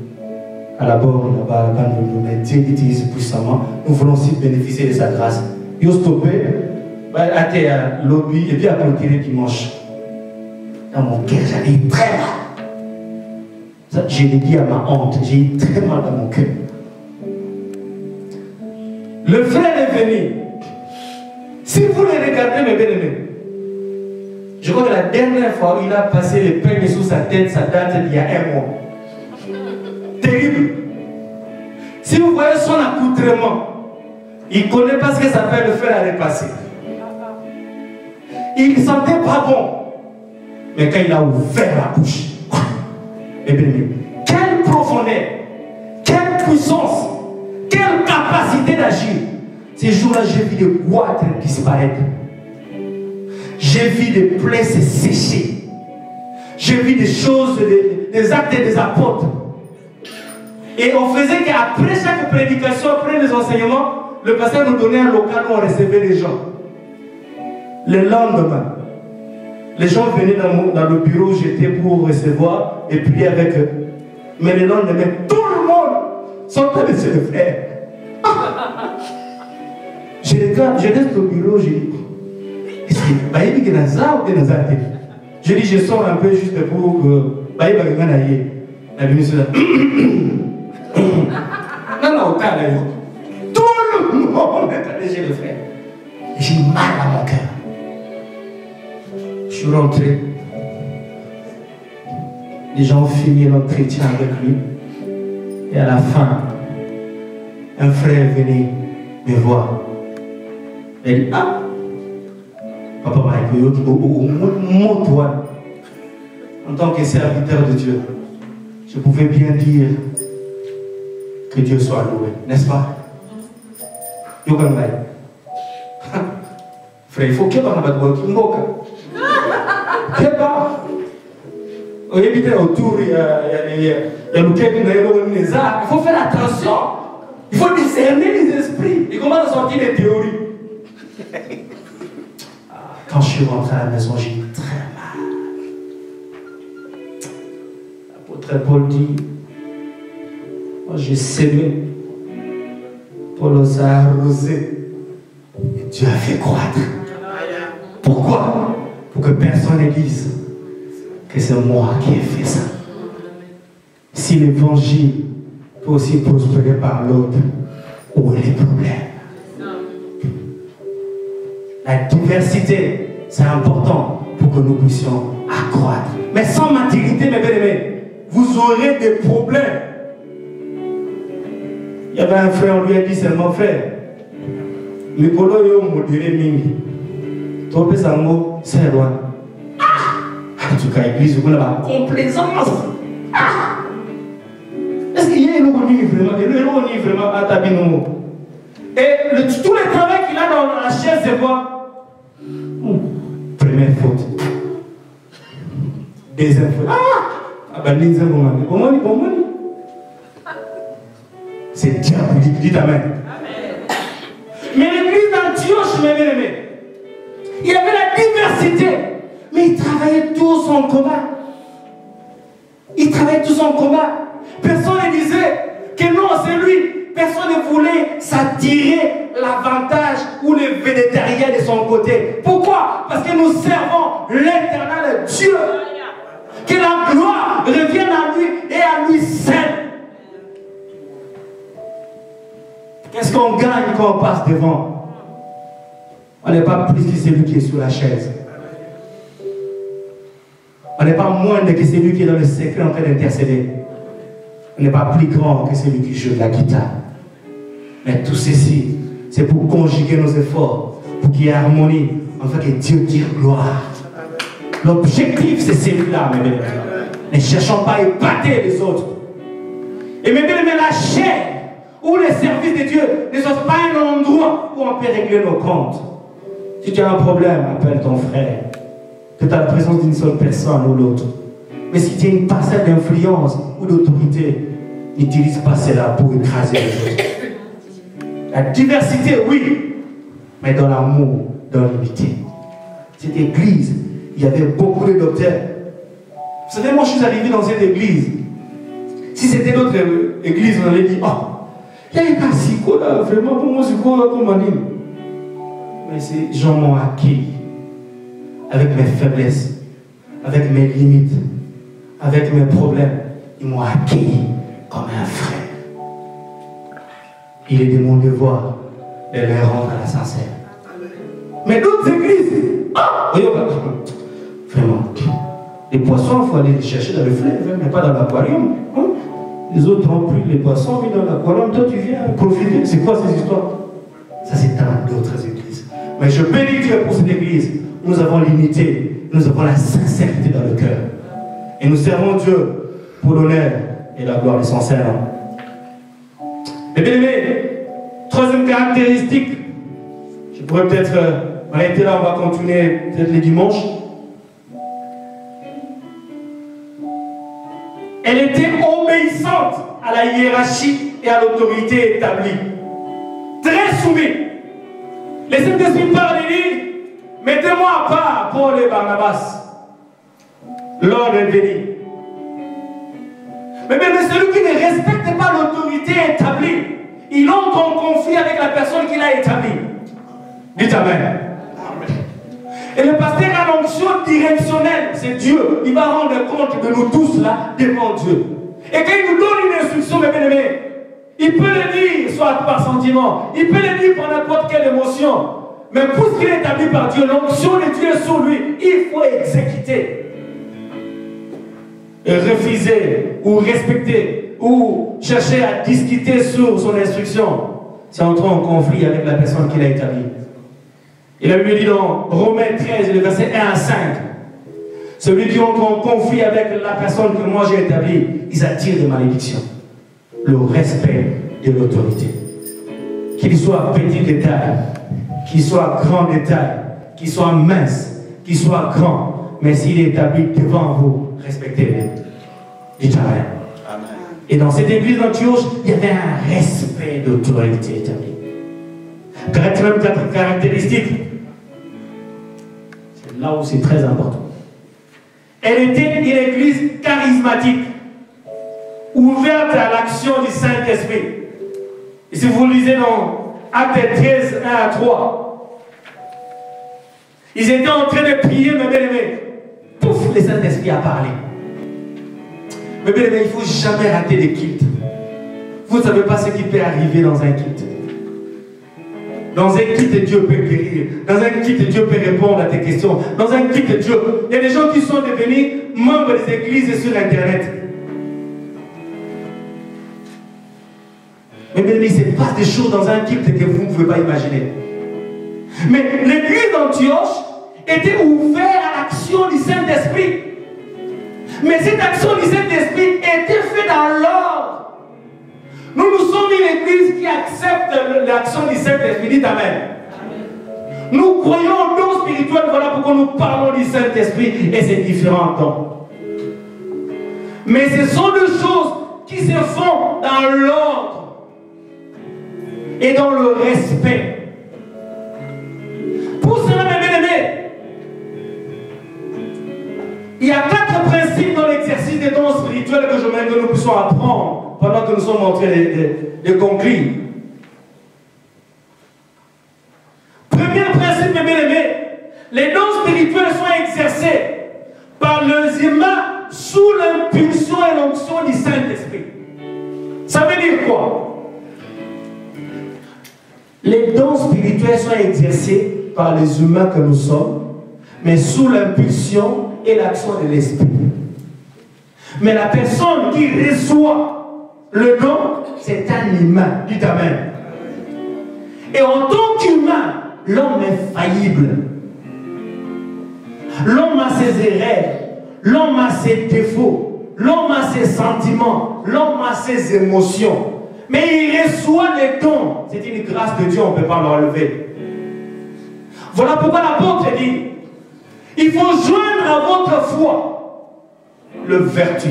À la borne là-bas, à Bandundu. Mais Dieu l'utilise puissamment. Nous voulons aussi bénéficier de sa grâce. Il a stoppé, à tes lobby et puis à clôturer dimanche. Dans mon cœur, j'avais eu très mal. Je l'ai dit à ma honte, j'ai eu très mal dans mon cœur. Le frère est venu. Si vous le regardez, mes bien-aimés, je crois que la dernière fois, il a passé les peignes sous sa tête, ça date d'il y a 1 mois. Terrible. Si vous voyez son accoutrement, il ne connaît pas ce que ça peut le faire à repasser. Il ne sentait pas bon. Mais quand il a ouvert la bouche, eh bien, quelle profondeur, quelle puissance, quelle capacité d'agir. Ces jours-là, j'ai vu des goitres disparaître. J'ai vu des plaies se sécher. J'ai vu des choses, des actes des apôtres. Et on faisait qu'après chaque prédication, après les enseignements, le pasteur nous donnait un local où on recevait les gens. Le lendemain, les gens venaient dans le bureau où j'étais pour recevoir et prier avec eux. Mais le lendemain, tout le monde sortait de chez le frère. Je regarde, je reste au bureau, je dis, est-ce que je dis, je sors un peu juste pour que la ministre non, non, tout le monde est allé chez le frère. Et j'ai mal à mon cœur. Je suis rentré. Les gens ont fini l'entretien avec lui. Et à la fin, un frère venait me voir. Il dit, ah, papa Michael, toi, en tant que serviteur de Dieu, je pouvais bien dire que Dieu soit loué, n'est-ce pas? Frère, il faut que tu aies autour, il faut faire attention. Il faut discerner les esprits. Il commence à sortir des théories. Quand je suis rentré à la maison, j'ai eu très mal. L'apôtre Paul dit, moi j'ai sémé, Paul a arrosé, et Dieu a fait croître. Pourquoi? Pour que personne ne dise que c'est moi qui ai fait ça. Si l'évangile peut aussi prospérer par l'autre, où est le problème? La diversité, c'est important pour que nous puissions accroître. Mais sans maturité, mes bien-aimés, vous aurez des problèmes. Il y avait un frère, on lui a dit seulement, frère, Mikolo yo modéré mingi. Toi, c'est un mot, c'est loin. En tout cas, l'église, vous avez la complaisance. Est-ce qu'il y a une vraiment à Tabino? Et tout le travail qu'il a dans la chaise, c'est quoi? Première faute. Deuxième faute. C'est diabolique. Dites amen. Mais l'église d'Antioche, mes bien-aimés, il y avait la diversité. Mais ils travaillaient tous en commun. Ils travaillaient tous en commun. Personne ne disait que non, c'est lui. Personne ne voulait s'attirer l'avantage ou le végétarien de son côté. Pourquoi? Parce que nous servons l'éternel Dieu. Que la gloire revienne à lui et à lui seul. Qu'est-ce qu'on gagne quand on passe devant? On n'est pas plus que celui qui est sur la chaise. On n'est pas moindre que celui qui est dans le secret en train d'intercéder. On n'est pas plus grand que celui qui joue de la guitare. Mais tout ceci, c'est pour conjuguer nos efforts, pour qu'il y ait harmonie, afin que Dieu tire gloire. L'objectif, c'est celui-là, mes bien-aimés. Ne cherchons pas à épater les autres. Et mes bien-aimés, la chair ou les services de Dieu ne sont pas un endroit où on peut régler nos comptes. Si tu as un problème, appelle ton frère. Que tu as la présence d'une seule personne ou l'autre. Mais si tu as une parcelle d'influence ou d'autorité, n'utilise pas cela pour écraser les autres. La diversité, oui, mais dans l'amour, dans l'unité. Cette église, il y avait beaucoup de docteurs. Vous savez, moi je suis arrivé dans cette église. Si c'était notre église, on allait dire, oh, il y a un psycho là, vraiment pour moi, c'est quoi comme anime? Mais ces gens m'ont acquis avec mes faiblesses, avec mes limites, avec mes problèmes. Ils m'ont accueilli comme un frère. Il est de mon devoir de les rendre à la sincère. Mais d'autres églises, vraiment, les poissons, il faut aller les chercher dans le fleuve, mais pas dans l'aquarium. Hein? Les autres ont pris les poissons, mis dans l'aquarium, toi tu viens profiter. C'est quoi ces histoires? Ça c'est dans d'autres églises. Mais je bénis Dieu pour cette église. Nous avons l'unité, nous avons la sincérité dans le cœur. Et nous servons Dieu pour l'honneur et la gloire de son Seigneur. Mais bien aimé, troisième caractéristique, je pourrais peut-être m'arrêter là, on va continuer peut-être les dimanches. Elle était obéissante à la hiérarchie et à l'autorité établie. Très soumise. Les Saint-Esprit parle et dit, mettez-moi à part Paul et Barnabas. l'ordre est venu. Mais celui qui ne respecte pas l'autorité établie, il entre en conflit avec la personne qui l'a établie. Dites Amen. Et le pasteur a l'onction directionnelle, c'est Dieu. Il va rendre compte de nous tous là devant Dieu. Et quand il nous donne une instruction, mes bien-aimés, il peut le dire soit par sentiment, il peut le dire par n'importe quelle émotion. Mais pour ce qui est établi par Dieu, l'onction de Dieu est sur lui, il faut exécuter. Et refuser, ou respecter, ou chercher à discuter sur son instruction, c'est entrer en conflit avec la personne qui l'a établie. Et la Bible dit dans Romains 13, le verset 1 à 5, celui qui entre en conflit avec la personne que moi j'ai établie, ils attirent des malédictions. Le respect de l'autorité. Qu'il soit petit détail, qu'il soit grand détail, qu'il soit mince, qu'il soit grand, mais s'il est établi devant vous, respectez-le. Dites Amen. Amen. Et dans cette église d'Antioche, il y avait un respect d'autorité établi. Quatre caractéristiques. C'est là où c'est très important. Elle était une église charismatique, ouverte à l'action du Saint-Esprit. Et si vous lisez dans Actes 13, 1 à 3, ils étaient en train de prier, mes bien-aimés. Pouf, le Saint-Esprit a parlé. Mes bien-aimés, il ne faut jamais rater les cultes. Vous ne savez pas ce qui peut arriver dans un culte. Dans un culte, Dieu peut guérir. Dans un culte, Dieu peut répondre à tes questions. Dans un culte, Dieu... Il y a des gens qui sont devenus membres des églises sur Internet. Mais il se passe des choses dans un culte que vous ne pouvez pas imaginer. Mais l'église d'Antioche était ouverte à l'action du Saint-Esprit. Mais cette action du Saint-Esprit était faite dans l'ordre. Nous sommes une église qui accepte l'action du Saint-Esprit. Dites Amen. Nous croyons au don spirituel, voilà pourquoi nous parlons du Saint-Esprit et c'est différent dons. Mais ce sont des choses qui se font dans l'ordre et dans le respect. Pour cela, mes bien-aimés, il y a 4 principes dans l'exercice des dons spirituels que j'aimerais que nous puissions apprendre pendant que nous sommes en train de conclure. Premier principe, mes bien-aimés, les dons spirituels sont exercés par les humains sous l'impulsion et l'onction du Saint-Esprit. Ça veut dire quoi? Les dons spirituels sont exercés par les humains que nous sommes, mais sous l'impulsion et l'action de l'Esprit. Mais la personne qui reçoit le don, c'est un humain. Dites Amen. Et en tant qu'humain, l'homme est faillible. L'homme a ses erreurs, l'homme a ses défauts, l'homme a ses sentiments, l'homme a ses émotions. Mais il reçoit les dons. C'est une grâce de Dieu, on ne peut pas l'enlever. Voilà pourquoi l'apôtre dit, il faut joindre à votre foi le vertu,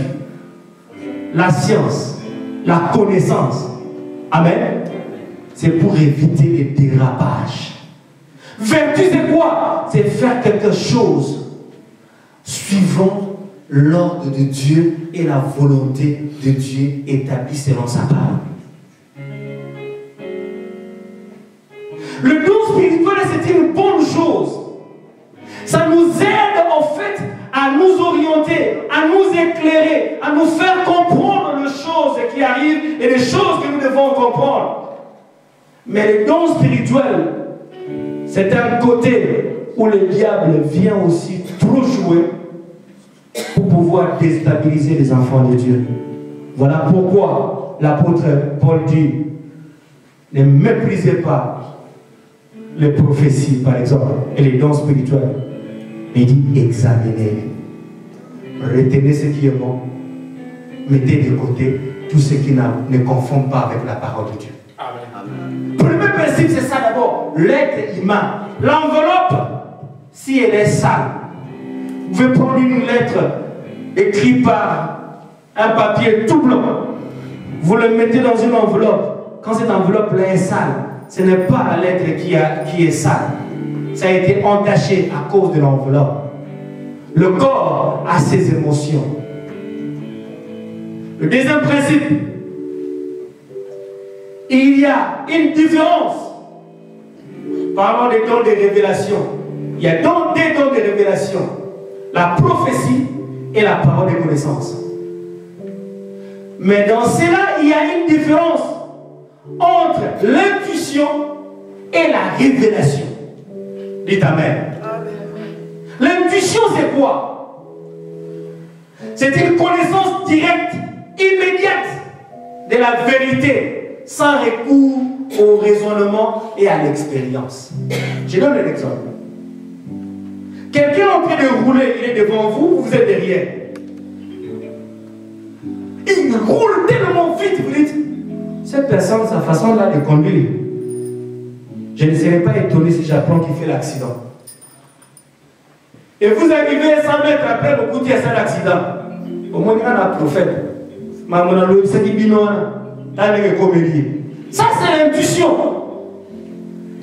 la science, la connaissance. Amen. C'est pour éviter les dérapages. Vertu, c'est quoi? C'est faire quelque chose suivant l'ordre de Dieu et la volonté de Dieu établie selon sa parole. Le don spirituel, c'est une bonne chose. Ça nous aide en fait à nous orienter, à nous éclairer, à nous faire comprendre les choses qui arrivent et les choses que nous devons comprendre. Mais le don spirituel, c'est un côté où le diable vient aussi trop jouer pour pouvoir déstabiliser les enfants de Dieu. Voilà pourquoi l'apôtre Paul dit, ne méprisez pas les prophéties par exemple et les dons spirituels. Mais il dit examinez, retenez ce qui est bon, mettez de côté tout ce qui ne confond pas avec la parole de Dieu. Amen. Le premier principe, c'est ça d'abord, l'être humain. L'enveloppe, si elle est sale, vous pouvez prendre une lettre écrite par un papier tout blanc, vous le mettez dans une enveloppe. Quand cette enveloppe-là est sale, ce n'est pas la lettre qui est sale. Ça a été entaché à cause de l'enveloppe. Le corps a ses émotions. Le deuxième principe, il y a une différence. Parlons des dons de révélation. Il y a des dons de révélation. La prophétie et la parole de connaissance. Mais dans cela, il y a une différence entre l'intuition et la révélation. Dites Amen. L'intuition, c'est quoi? C'est une connaissance directe, immédiate de la vérité, sans recours au raisonnement et à l'expérience. Je donne un exemple. Quelqu'un est en train de rouler, il est devant vous, vous êtes derrière. Il roule tellement vite, vous dites, cette personne, sa façon là de conduire, je ne serais pas étonné si j'apprends qu'il fait l'accident. Et vous arrivez 100 mètres après, le coup, il y a un accident. Au moins, il y a un prophète. Ça, c'est l'intuition.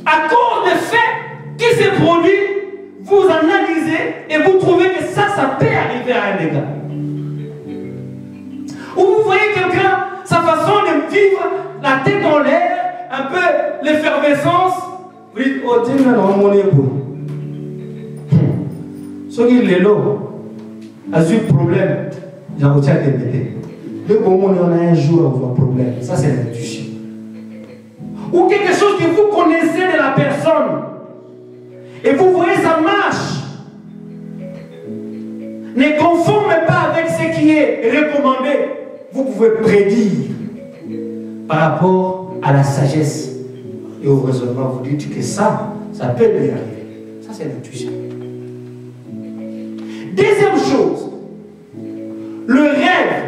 À cause des faits qui se produisent, vous analysez et vous trouvez que ça peut arriver à un dégât. Ou vous voyez quelqu'un, sa façon de vivre, la tête en l'air, un peu l'effervescence, vous dites, oh Dieu, non, mon époux. Ce qui est là, a eu problème, j'en retiens à te mettre. Le moment où on a un jour, on voit problème. Ça, c'est l'intuition. Ou quelque chose que vous connaissez de la personne. Et vous voyez, ça marche. Ne conforme pas avec ce qui est recommandé. Vous pouvez prédire par rapport à la sagesse et au raisonnement. Vous dites que ça peut lui arriver. Ça, c'est l'intuition. Deuxième chose, le rêve,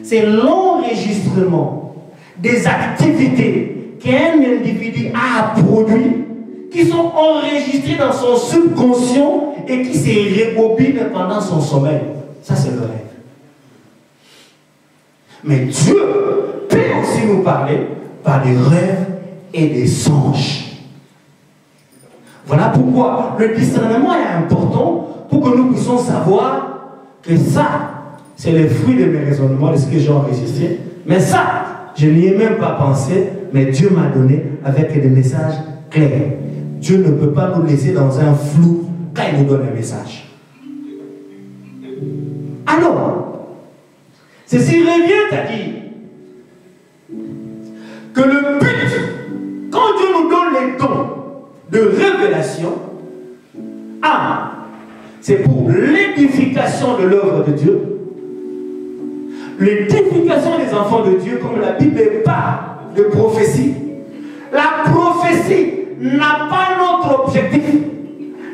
c'est l'enregistrement des activités qu'un individu a produit, qui sont enregistrées dans son subconscient et qui se rebobinent pendant son sommeil. Ça, c'est le rêve. Mais Dieu peut aussi nous parler par des rêves et des songes. Voilà pourquoi le discernement est important pour que nous puissions savoir que ça, c'est le fruit de mes raisonnements, de ce que j'ai enregistré. Mais ça, je n'y ai même pas pensé, mais Dieu m'a donné avec des messages clairs. Dieu ne peut pas nous laisser dans un flou quand il nous donne un message. Alors, ceci revient à dire que le but, quand Dieu nous donne les dons de révélation, c'est pour l'édification de l'œuvre de Dieu, l'édification des enfants de Dieu, comme la Bible parle de prophétie. La prophétie n'a pas notre objectif,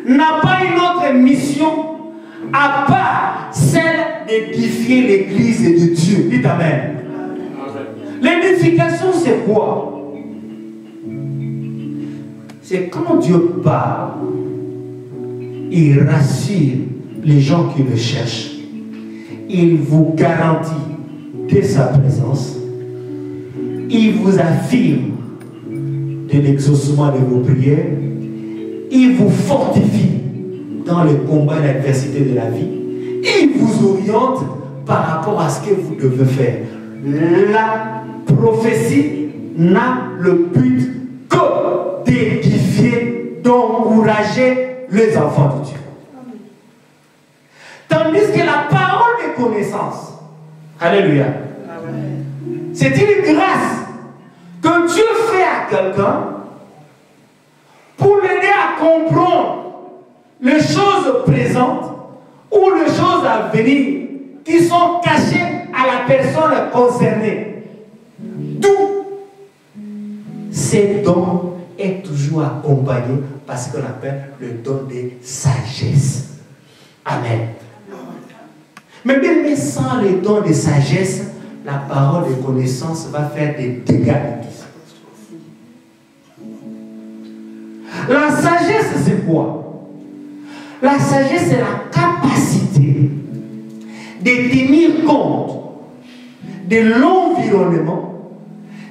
n'a pas une autre mission à part celle d'édifier l'église de Dieu. Dites Amen. L'édification, c'est quoi? C'est quand Dieu parle, il rassure les gens qui le cherchent. Il vous garantit de sa présence. Il vous affirme de l'exaucement de vos prières. Il vous fortifie dans le combat et l'adversité de la vie. Il vous oriente par rapport à ce que vous devez faire. La prophétie n'a le but que d'édifier, d'encourager les enfants de Dieu. Tandis que la parole de connaissance, alléluia, c'est une grâce que Dieu fait à quelqu'un pour l'aider à comprendre les choses présentes ou les choses à venir qui sont cachées à la personne concernée. D'où ces dons est toujours accompagné par ce qu'on appelle le don de sagesse. Amen. Mais même sans le don de sagesse, la parole de connaissance va faire des dégâts. La sagesse, c'est quoi? La sagesse, c'est la capacité de tenir compte de l'environnement,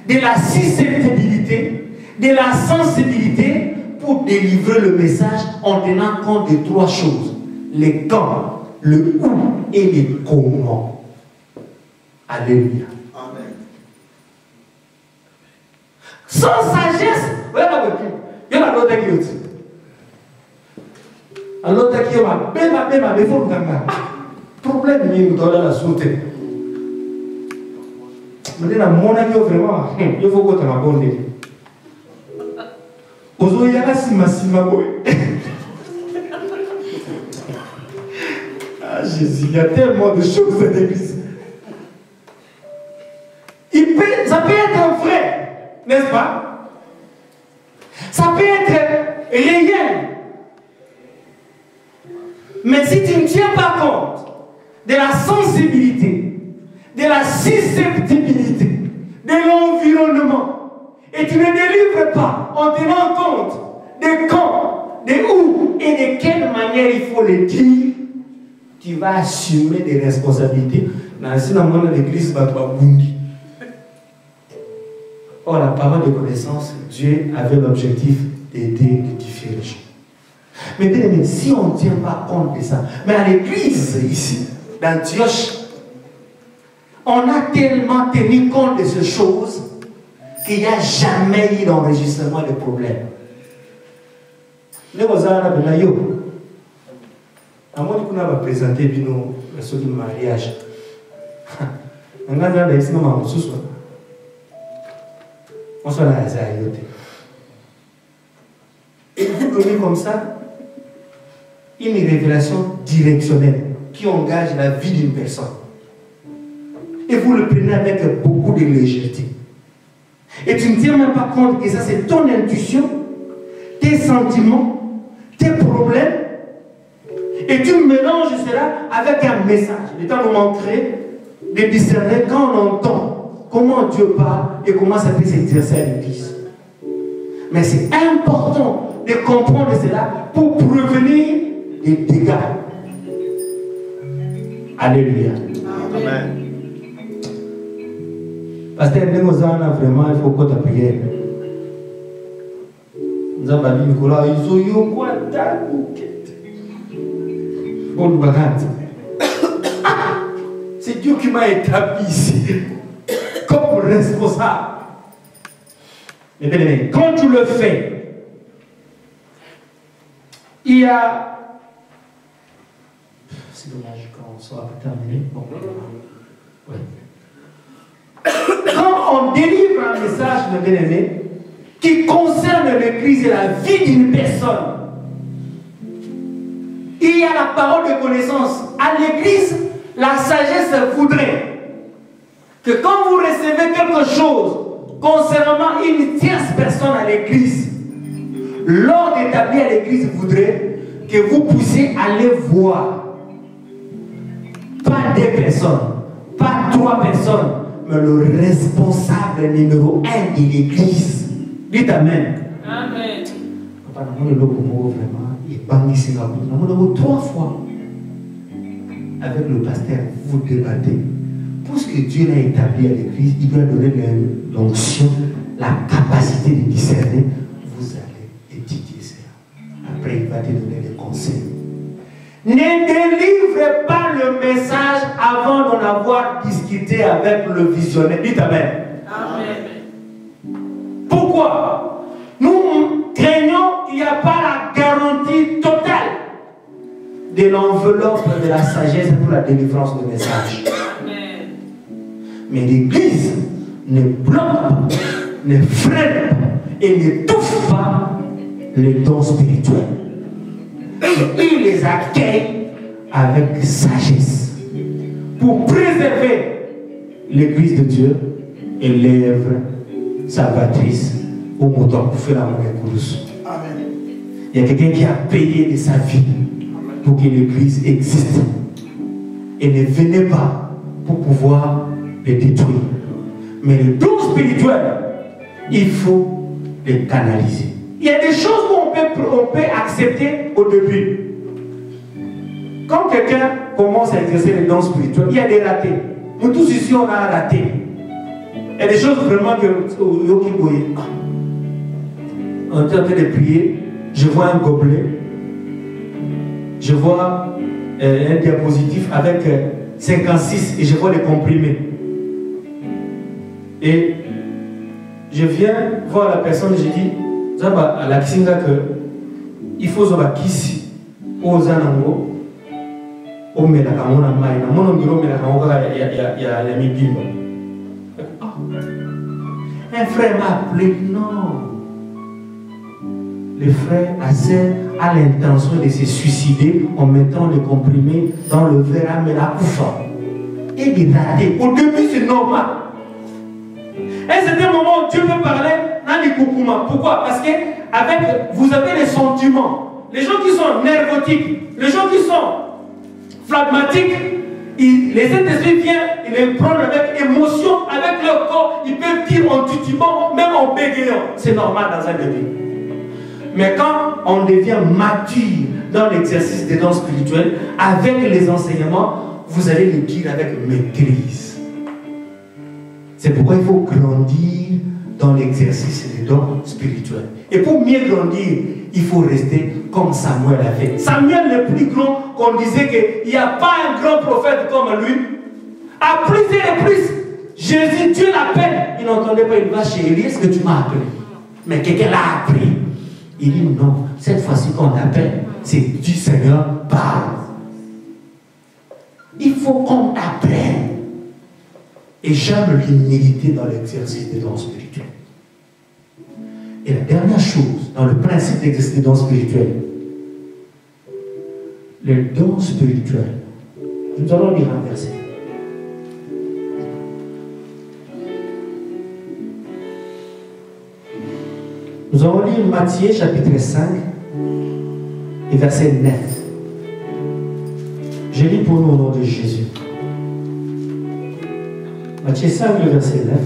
de la susceptibilité, de la sensibilité pour faut délivrer le message en tenant compte de 3 choses. Les quand, le où et les comment. Alléluia. Amen. Sans sagesse, il y a l'autre qui est. L'autre qui est, il faut le problème, il doit la sauter. Mais là, mon ami, vraiment, il faut que tu m'abonnes. Aujourd'hui, il y a ah, Jésus, il y a tellement de choses dans l'église. Ça peut être vrai, n'est-ce pas? Ça peut être réel. Mais si tu ne tiens pas compte de la sensibilité, de la susceptibilité, de l'environnement, et tu ne délivres pas en tenant compte de quand, de où et de quelle manière il faut le dire, tu vas assumer des responsabilités. Dans l'église, or, la parole de connaissance, Dieu avait l'objectif d'aider, d'édifier les gens. Mais bien aimé, si on ne tient pas compte de ça, mais à l'église ici, d'Antioche, on a tellement tenu compte de ces choses qu'il n'y a jamais eu d'enregistrement de problème. Nous avons présenté le mariage. On soit là, et vous donnez comme ça une révélation directionnelle qui engage la vie d'une personne. Et vous le prenez avec beaucoup de légèreté. Et tu ne tiens même pas compte que ça c'est ton intuition, tes sentiments, tes problèmes. Et tu mélanges cela avec un message. Le temps nous montrer de discerner quand on entend comment Dieu parle et comment ça peut s'exercer à l'église. Mais c'est important de comprendre cela pour prévenir des dégâts. Alléluia. Amen. Pasteur Nemozana, vraiment, il faut qu'on t'appuie. Nous avons dit, Nicolas, ils ont eu quoi c'est Dieu qui m'a établi ici comme responsable. Mais bien aimé, quand tu le fais, il y a... C'est dommage qu'on soit terminé. Bon. Oui. Quand on délivre un message, mes bien-aimés, qui concerne l'église et la vie d'une personne, il y a la parole de connaissance. À l'église, la sagesse voudrait que quand vous recevez quelque chose concernant une tierce personne à l'église, l'ordre établi à l'église voudrait que vous puissiez aller voir. Pas 2 personnes, pas 3 personnes, mais le responsable numéro 1 de l'église. Dites Amen. Amen. Papa, nous avons vraiment, il parle ici, nous avons 3 fois. Avec le pasteur, vous débattez. Pour ce que Dieu l'a établi à l'église, il doit donner l'onction, la capacité de discerner. Vous allez étudier cela. Après, il va te donner des conseils. Ne délivre pas le message avant d'en avoir discuté avec le visionnaire. Dites Amen. Amen. Pourquoi? Nous craignons qu'il n'y a pas la garantie totale de l'enveloppe de la sagesse pour la délivrance du message. Amen. Mais l'Église ne bloque pas, ne freine pas et n'étouffe pas les dons spirituels. Et il les accueille avec sagesse pour préserver l'Église de Dieu et l'œuvre salvatrice au moton pour faire la course. Amen. Il y a quelqu'un qui a payé de sa vie pour que l'Église existe. Et ne venez pas pour pouvoir les détruire. Mais les dons spirituels, il faut les canaliser. Il y a des choses qu'on peut accepter au début. Quand quelqu'un commence à exercer les dons spirituels, il y a des ratés. Nous tous ici, on a un raté. Il y a des choses vraiment que on est en train de prier. je vois un gobelet, je vois un diapositif avec 56 et je vois les comprimés. Et je viens voir la personne et je dis, à la Kisinga que il faut que kisi aux anango au melakamona mai na mono ngiro melakamona ya mibimba. Un frère m'a appelé, non. Le frère a l'intention de se suicider en mettant le comprimé dans le verre à Melakoufa. Et il est raté. Au début, c'est normal. Et c'est un moment où Dieu peut parler dans les koukouma. Pourquoi? Parce que vous avez les sentiments. Les gens qui sont nervotiques, les gens qui sont phlegmatiques, les Saint-Esprit viennent, ils les prennent avec émotion, avec leur corps. Ils peuvent dire en titubant, même en bégayant. C'est normal dans un début. Mais quand on devient mature dans l'exercice des dons spirituels, avec les enseignements, vous allez le dire avec maîtrise. C'est pourquoi il faut grandir dans l'exercice des dons spirituels. Et pour mieux grandir, il faut rester comme Samuel a fait. Samuel le plus grand, qu'on disait qu'il n'y a pas un grand prophète comme lui. À plusieurs reprises, Jésus, Dieu l'appelle. Il n'entendait pas, il va chez Élie. Est-ce que tu m'as appelé? Mais quelqu'un l'a appris. Il dit non, cette fois-ci qu'on appelle, c'est du Seigneur parle. Il faut qu'on appelle. Et j'aime l'humilité dans l'exercice des dons spirituels. Et la dernière chose, dans le principe d'exercice des dons spirituels, les dons spirituels, nous allons lire un verset. Nous allons lire Matthieu chapitre 5 et verset 9. Je lis pour nous au nom de Jésus. Matthieu 5, le verset 9.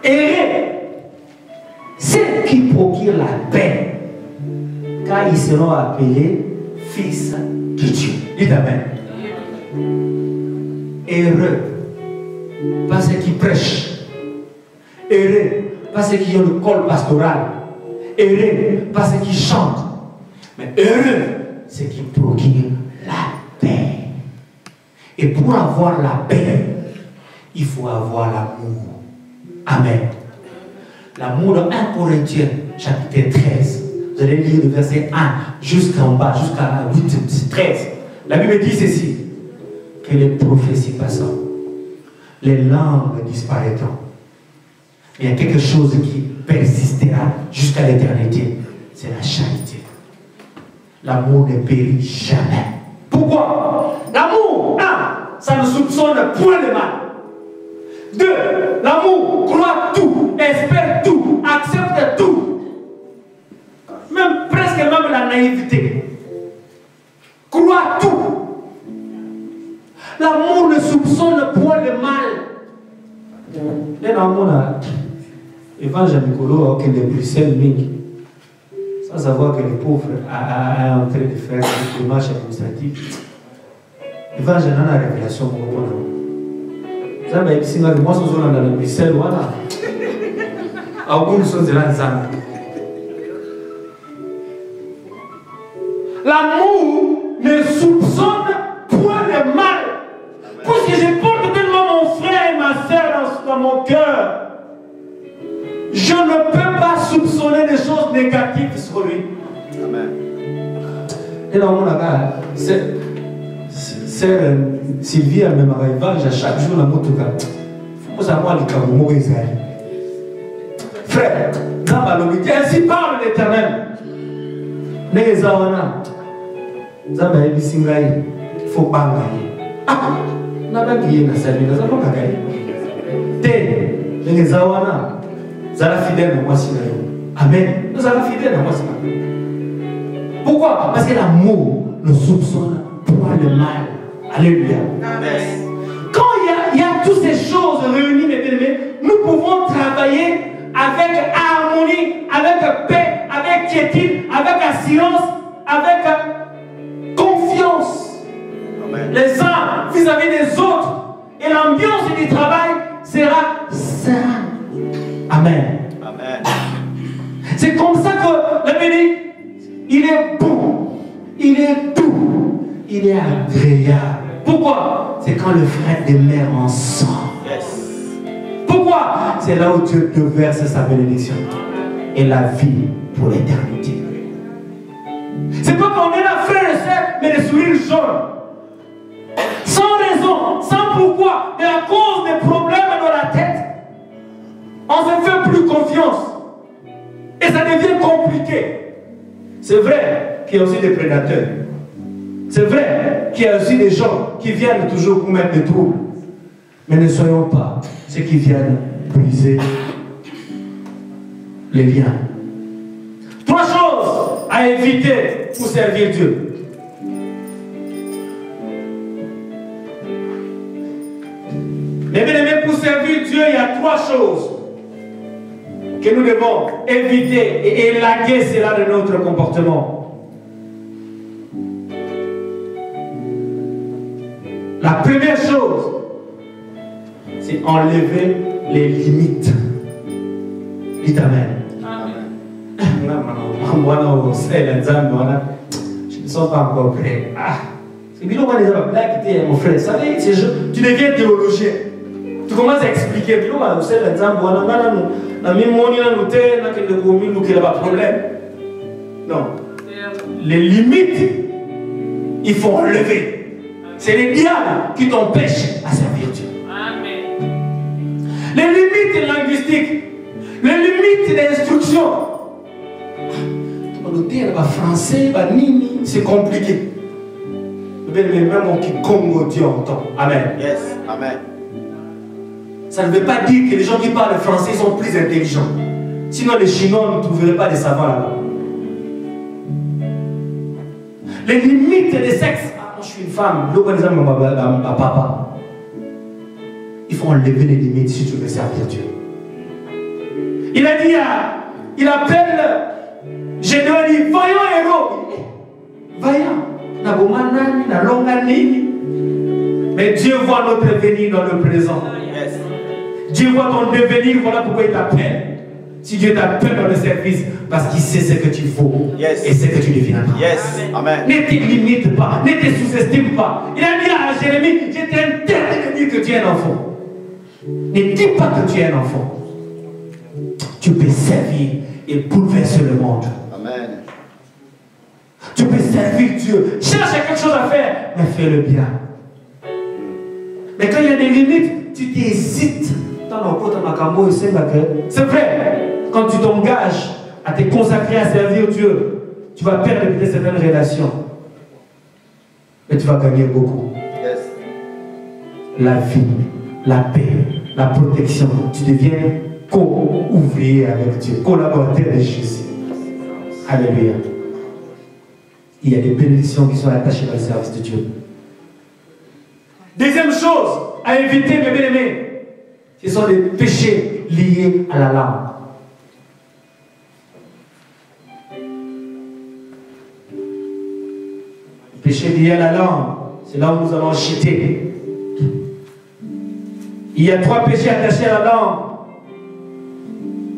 Errez ceux qui procurent la paix, car ils seront appelés fils de Dieu. Dites Amen. Heureux, pas ceux qui prêchent. Heureux, pas ceux qui ont le col pastoral. Heureux, pas ceux qui chantent. Mais heureux, ceux qui procurent la paix. Et pour avoir la paix, il faut avoir l'amour. Amen. L'amour dans 1 Corinthiens, chapitre 13. Vous allez lire le verset 1 jusqu'en bas, jusqu'à 8, 13. La Bible dit ceci: que les prophéties passant, les langues disparaîtront. Mais il y a quelque chose qui persistera jusqu'à l'éternité. C'est la charité. L'amour ne périt jamais. Pourquoi? L'amour, 1, ça ne soupçonne point le mal. 2, l'amour croit tout, espère tout, accepte tout. Même presque même la naïveté. Croit tout. L'amour ne soupçonne point le mal. L'amour là, évangile Nicolo, qui est de Bruxelles, sans savoir que les pauvres sont en train de faire des démarches administratives. Évangile a une révélation pour nous. Vous savez, si moi, je suis dans Bruxelles, voilà. Alguns sont de l'ensemble. L'amour ne soupçonne point le mal. Parce que je porte tellement mon frère et ma soeur dans mon cœur, je ne peux pas soupçonner des choses négatives sur lui. Amen. Et dans mon avis, sœur Sylvie, elle m'arrive à chaque jour la moto. Il faut savoir les camons Israël. Frère, dans ma logique, ainsi parle l'Éternel. Nézawana, Zamba et Bissingaï, il faut pas gagner. Ah! Na bangi na salut na zama kagai te les zawana zala fidèle na moi sinayo. Amen. Nous allons fidèles à moi sinayo. Pourquoi? Parce que l'amour ne soupçonne point le mal. Alléluia. Amen. Quand il y a toutes ces choses réunies, mes bien-aimés, nous pouvons travailler avec harmonie, avec paix, avec quiétude, avec assurance, avec confiance. Amen. Les uns vis-à-vis des autres. Et et l'ambiance du travail sera saine. Amen. Amen. C'est comme ça que la béni, il est bon, il est doux, il est agréable. Pourquoi? C'est quand le frère demeure ensemble. Yes. Pourquoi? C'est là où Dieu te verse sa bénédiction et la vie pour l'éternité. C'est pas qu'on est là, frère et soeur, mais les sourires jaunes. Sans raison, sans pourquoi, mais à cause des problèmes dans la tête, on se fait plus confiance. Et ça devient compliqué. C'est vrai qu'il y a aussi des prédateurs. C'est vrai qu'il y a aussi des gens qui viennent toujours pour mettre des troubles. Mais ne soyons pas ceux qui viennent briser les liens. 3 choses à éviter pour servir Dieu. Les bien-aimés, pour servir Dieu, il y a 3 choses que nous devons éviter et élaguer cela de notre comportement. La première chose, c'est enlever les limites. Dites Amen. Je ne sens pas encore prêt. C'est bien, mon frère. Vous savez, tu deviens théologien. Tu commences à expliquer. Non. Les limites, il faut enlever. C'est les diables qui t'empêchent à servir Dieu. Amen. Les limites linguistiques, les limites d'instruction. Le français, c'est compliqué. Même qui Congo, Dieu entend. Amen. Yes. Amen. Ça ne veut pas dire que les gens qui parlent français sont plus intelligents. Sinon, les Chinois ne trouveraient pas des savants là-bas. Les limites des sexes. Je suis une femme, papa. Il faut enlever les limites si tu veux servir Dieu. Il a dit, il appelle Gédéon, il dit, voyons héros. Vaillant. Mais Dieu voit notre devenir dans le présent. Yes. Dieu voit ton devenir, voilà pourquoi il t'appelle. Si Dieu t'appelle dans le service, parce qu'il sait ce que tu vaux, yes, et ce que tu deviendras. Yes. Amen. Ne te limite pas, ne te sous-estime pas. Il a dit à Jérémie, je t'ai interdit de dire que tu es un enfant. Ne dis pas que tu es un enfant. Tu peux servir et bouleverser le monde. Amen. Tu peux servir Dieu. Cherche quelque chose à faire, mais fais-le bien. Mais quand il y a des limites, tu t'hésites. C'est vrai. Quand tu t'engages à te consacrer à servir Dieu, tu vas perdre peut-être certaines relations. Mais tu vas gagner beaucoup. Yes. La vie, la paix, la protection. Tu deviens co-ouvrier avec Dieu, collaborateur de Jésus. Alléluia. Il y a des bénédictions qui sont attachées dans le service de Dieu. Deuxième chose à éviter, mes bien-aimés, ce sont les péchés liés à la langue. Les péchés liés à la langue, c'est là où nous allons chuter. Il y a 3 péchés attachés à la langue.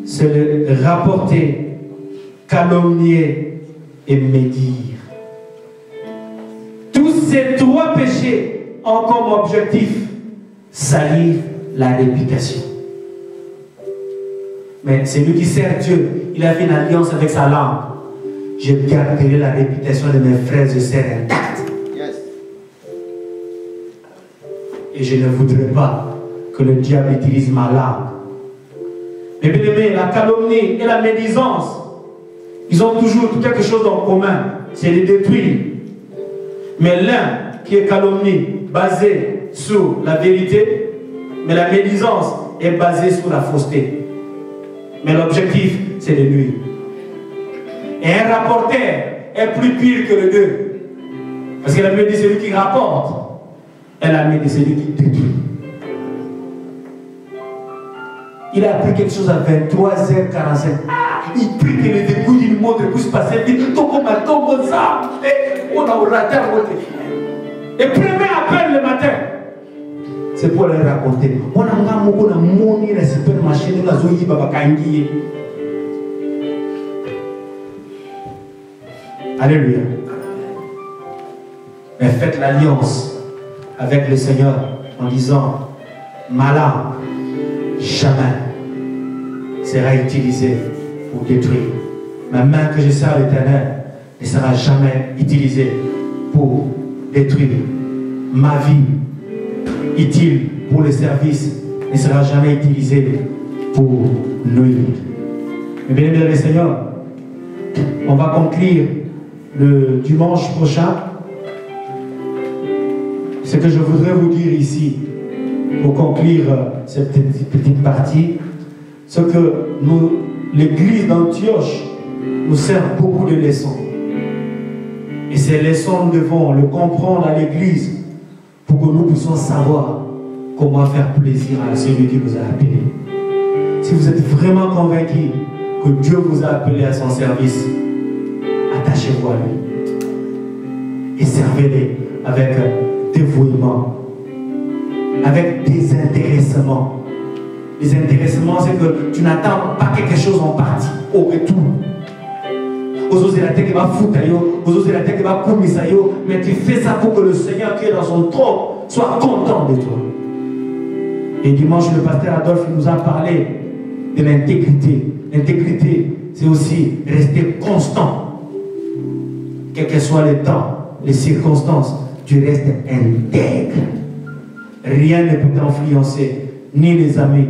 C'est le rapporter, calomnier et médire. Tous ces 3 péchés ont comme objectif salir la réputation. Mais celui qui sert Dieu, il a fait une alliance avec sa langue. Je garderai la réputation de mes frères et sœurs intacte. Yes. Et je ne voudrais pas que le diable utilise ma langue. Mais bien aimé, la calomnie et la médisance, ils ont toujours quelque chose en commun, c'est les détruire. Mais l'un qui est calomnie, basé sur la vérité, mais la médisance est basée sur la fausseté. Mais l'objectif, c'est de nuire. Et un rapporteur est plus pire que les deux. Parce que la Bible dit celui qui rapporte, et la Bible dit celui qui détruit. Il a appris quelque chose à 23h45. Il prie que les débouilles du monde puissent passer vite. Et premier appel le matin. c'est pour leur raconter. On a beaucoup de monde dans le supermarché, nous avons dit Baba Kangi. Alléluia. Mais faites l'alliance avec le Seigneur en disant, ma langue, jamais sera utilisée pour détruire. Ma main que je sers à l'Éternel ne sera jamais utilisée pour détruire. Ma vie utile pour le service ne sera jamais utilisée pour nuire. Mais bien aimé le Seigneur, on va conclure le dimanche prochain. Ce que je voudrais vous dire ici, pour conclure cette petite partie, c'est que l'église d'Antioche nous sert beaucoup de leçons. Et ces leçons, nous devons le comprendre à l'église pour que nous puissions savoir comment faire plaisir à celui qui vous a appelé. Si vous êtes vraiment convaincu que Dieu vous a appelé à son service, attachez-vous à lui et servez-le avec dévouement, avec désintéressement. Désintéressement, c'est que tu n'attends pas quelque chose en partie au retour. Mais tu fais ça pour que le Seigneur qui est dans son trône soit content de toi. Et dimanche, le pasteur Adolphe nous a parlé de l'intégrité. L'intégrité, c'est aussi rester constant. Quel que soit le temps, les circonstances, tu restes intègre. Rien ne peut t'influencer, ni les amis,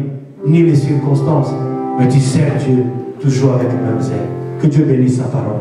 ni les circonstances, mais tu sers Dieu toujours avec le même zèle. Que Dieu bénisse sa parole.